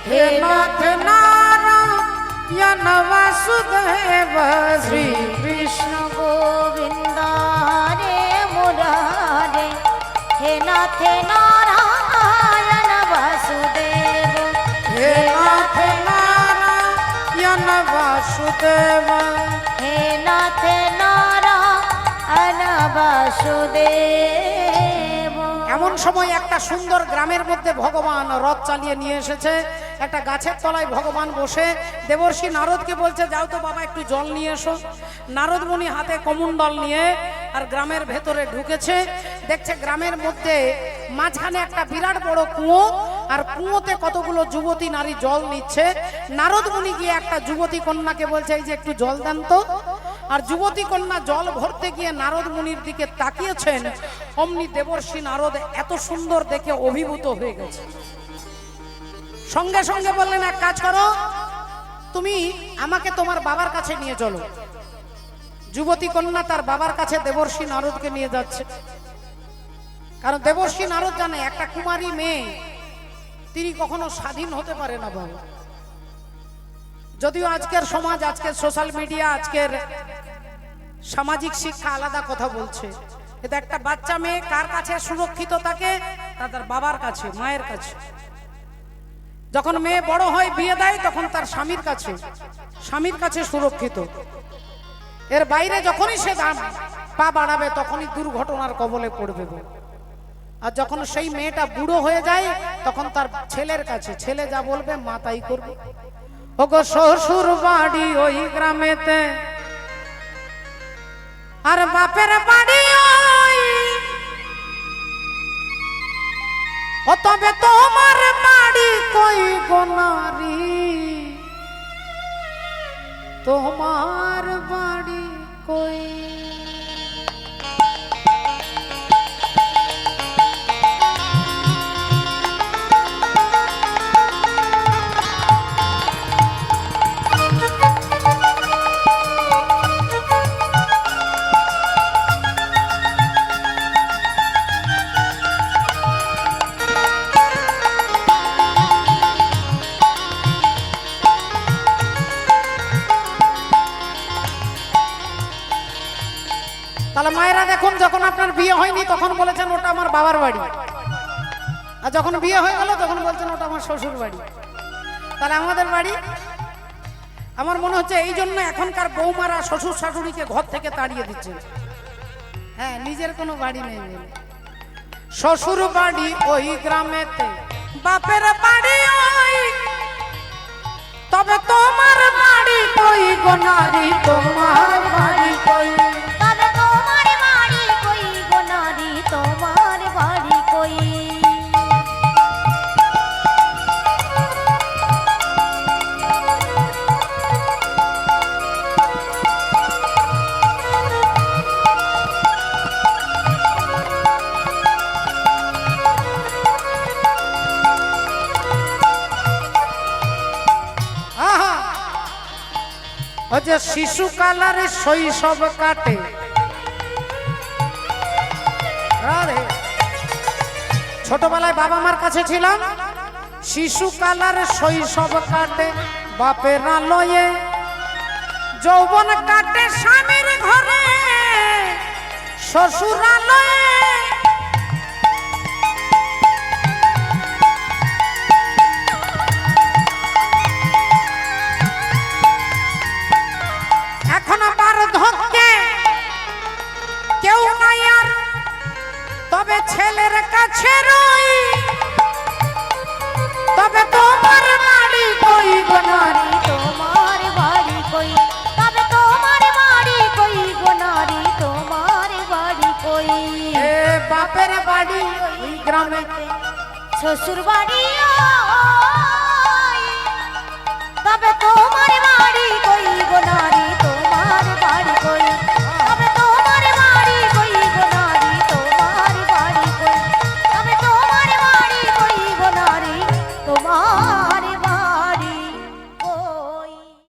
A: হে নাথ নারায়ণ বাসুদেব, শ্রী
B: কৃষ্ণ গোবিন্দ হরে মুরারে, হে নাথ নারায়ণ বাসুদেব,
A: হে নাথ নারায়ণ বাসুদেব।
B: হে নাথ নারায়ণ বাসুদেব।
A: এমন সময় একটা সুন্দর গ্রামের মধ্যে ভগবান রথ চালিয়ে নিয়ে এসেছে, একটা গাছের তলায় ভগবান বসে দেবর্ষি নারদকে বলছে, যাও তো বাবা একটু জল নিয়ে এসো। নারদমণি হাতে কমণ্ডল নিয়ে আর গ্রামের ভেতরে ঢুকেছে। দেখছে গ্রামের মধ্যে মাঝখানে একটা বিরাট বড় কুয়ো, আর কুয়োতে কতগুলো যুবতী নারী জল নিচ্ছে। নারদমণি গিয়ে একটা যুবতী কন্যাকে বলছে, এই যে একটু জল দেন তো। আর যুবতী কন্যা জল ভরতে গিয়ে নারদমণির দিকে তাকিয়েছেন, অমনি দেবর্ষী নারদ এত সুন্দর দেখে অভিভূত হয়ে গেছে। সঙ্গে সঙ্গে বললেন, এক কাজ করো, তুমি আমাকে তোমার বাবার কাছে নিয়ে চলো। যুবতী কন্যা তার বাবার কাছে দেবর্ষী নারদকে নিয়ে যাচ্ছে। কারণ দেবর্ষী নারদ জানে একটা কুমারী মেয়ে তিনি কখনো স্বাধীন হতে পারে না বাবা। যদিও আজকের সমাজ, আজকের সোশ্যাল মিডিয়া, আজকের সামাজিক শিক্ষা আলাদা কথা বলছে, কিন্তু একটা বাচ্চা মেয়ে কার কাছে সুরক্ষিত থাকে? তার বাবার কাছে, মায়ের কাছে। যখন মেয়ে বড় হয়, বিয়ে দেয়, তখন তার স্বামীর কাছে সুরক্ষিত। এর বাইরে যখনই সে পা বাড়াবে তখনই দুর্ঘটনার কবলে পড়বে। আর যখন সেই মেয়েটা বুড়ো হয়ে যায় তখন তার ছেলের কাছে, ছেলে যা বলবে মা তাই করবে। ওগো শ্বশুর বাড়ি ওই গ্রামেতে, আর বাপের বাড়ি ওই, ও তবে তোমার বাড়ি কই গো নারী, তোমার বাড়ি কই। তাহলে মায়েরা দেখুন, যখন আপনার বিয়ে হয়নি তখন বলেছেন ওটা আমার বাবার বাড়ি, আর যখন বিয়ে হয়ে গেল তখন বলছেন ওটা আমার শ্বশুর বাড়ি। তাহলে আমাদের বাড়ি, আমার মনে হচ্ছে এই জন্য এখনকার বৌমারা শ্বশুর শাশুড়িকে ঘর থেকে তাড়িয়ে দিচ্ছে। হ্যাঁ, নিজের কোনো বাড়ি নেই। শ্বশুর বাড়ি ওই গ্রামেতে, বাপের বাড়ি ওই, তবে তোমার বাড়ি কই গো নারী, তোমার বাড়ি কই।
B: তবে তোমার বাড়ি কই গো নারী, তোমার বাড়ি কই।
A: ও যে শিশুকালার শৈশব কাটে, ছোটবেলায় বাবা মার কাছে ছিলাম, শিশুকালার শৈশব কাটে বাপের আলোয়ে, যৌবন কাটে স্বামীর ঘরে শ্বশুর আলোয়ে। এখন আবার ধরতে কেউ নাই আর, তবে ছেলের কাছে রই, তবে তোমার বাড়ি কই গো নারী,
B: তোমার বাড়ি কই। তবে তোমার বাড়ি কই গো নারী, তোমার বাড়ি কই।
A: এ বাপের বাড়ি ওই গ্রামেতে,
B: শ্বশুর বাড়ি ওই, তবে তোমার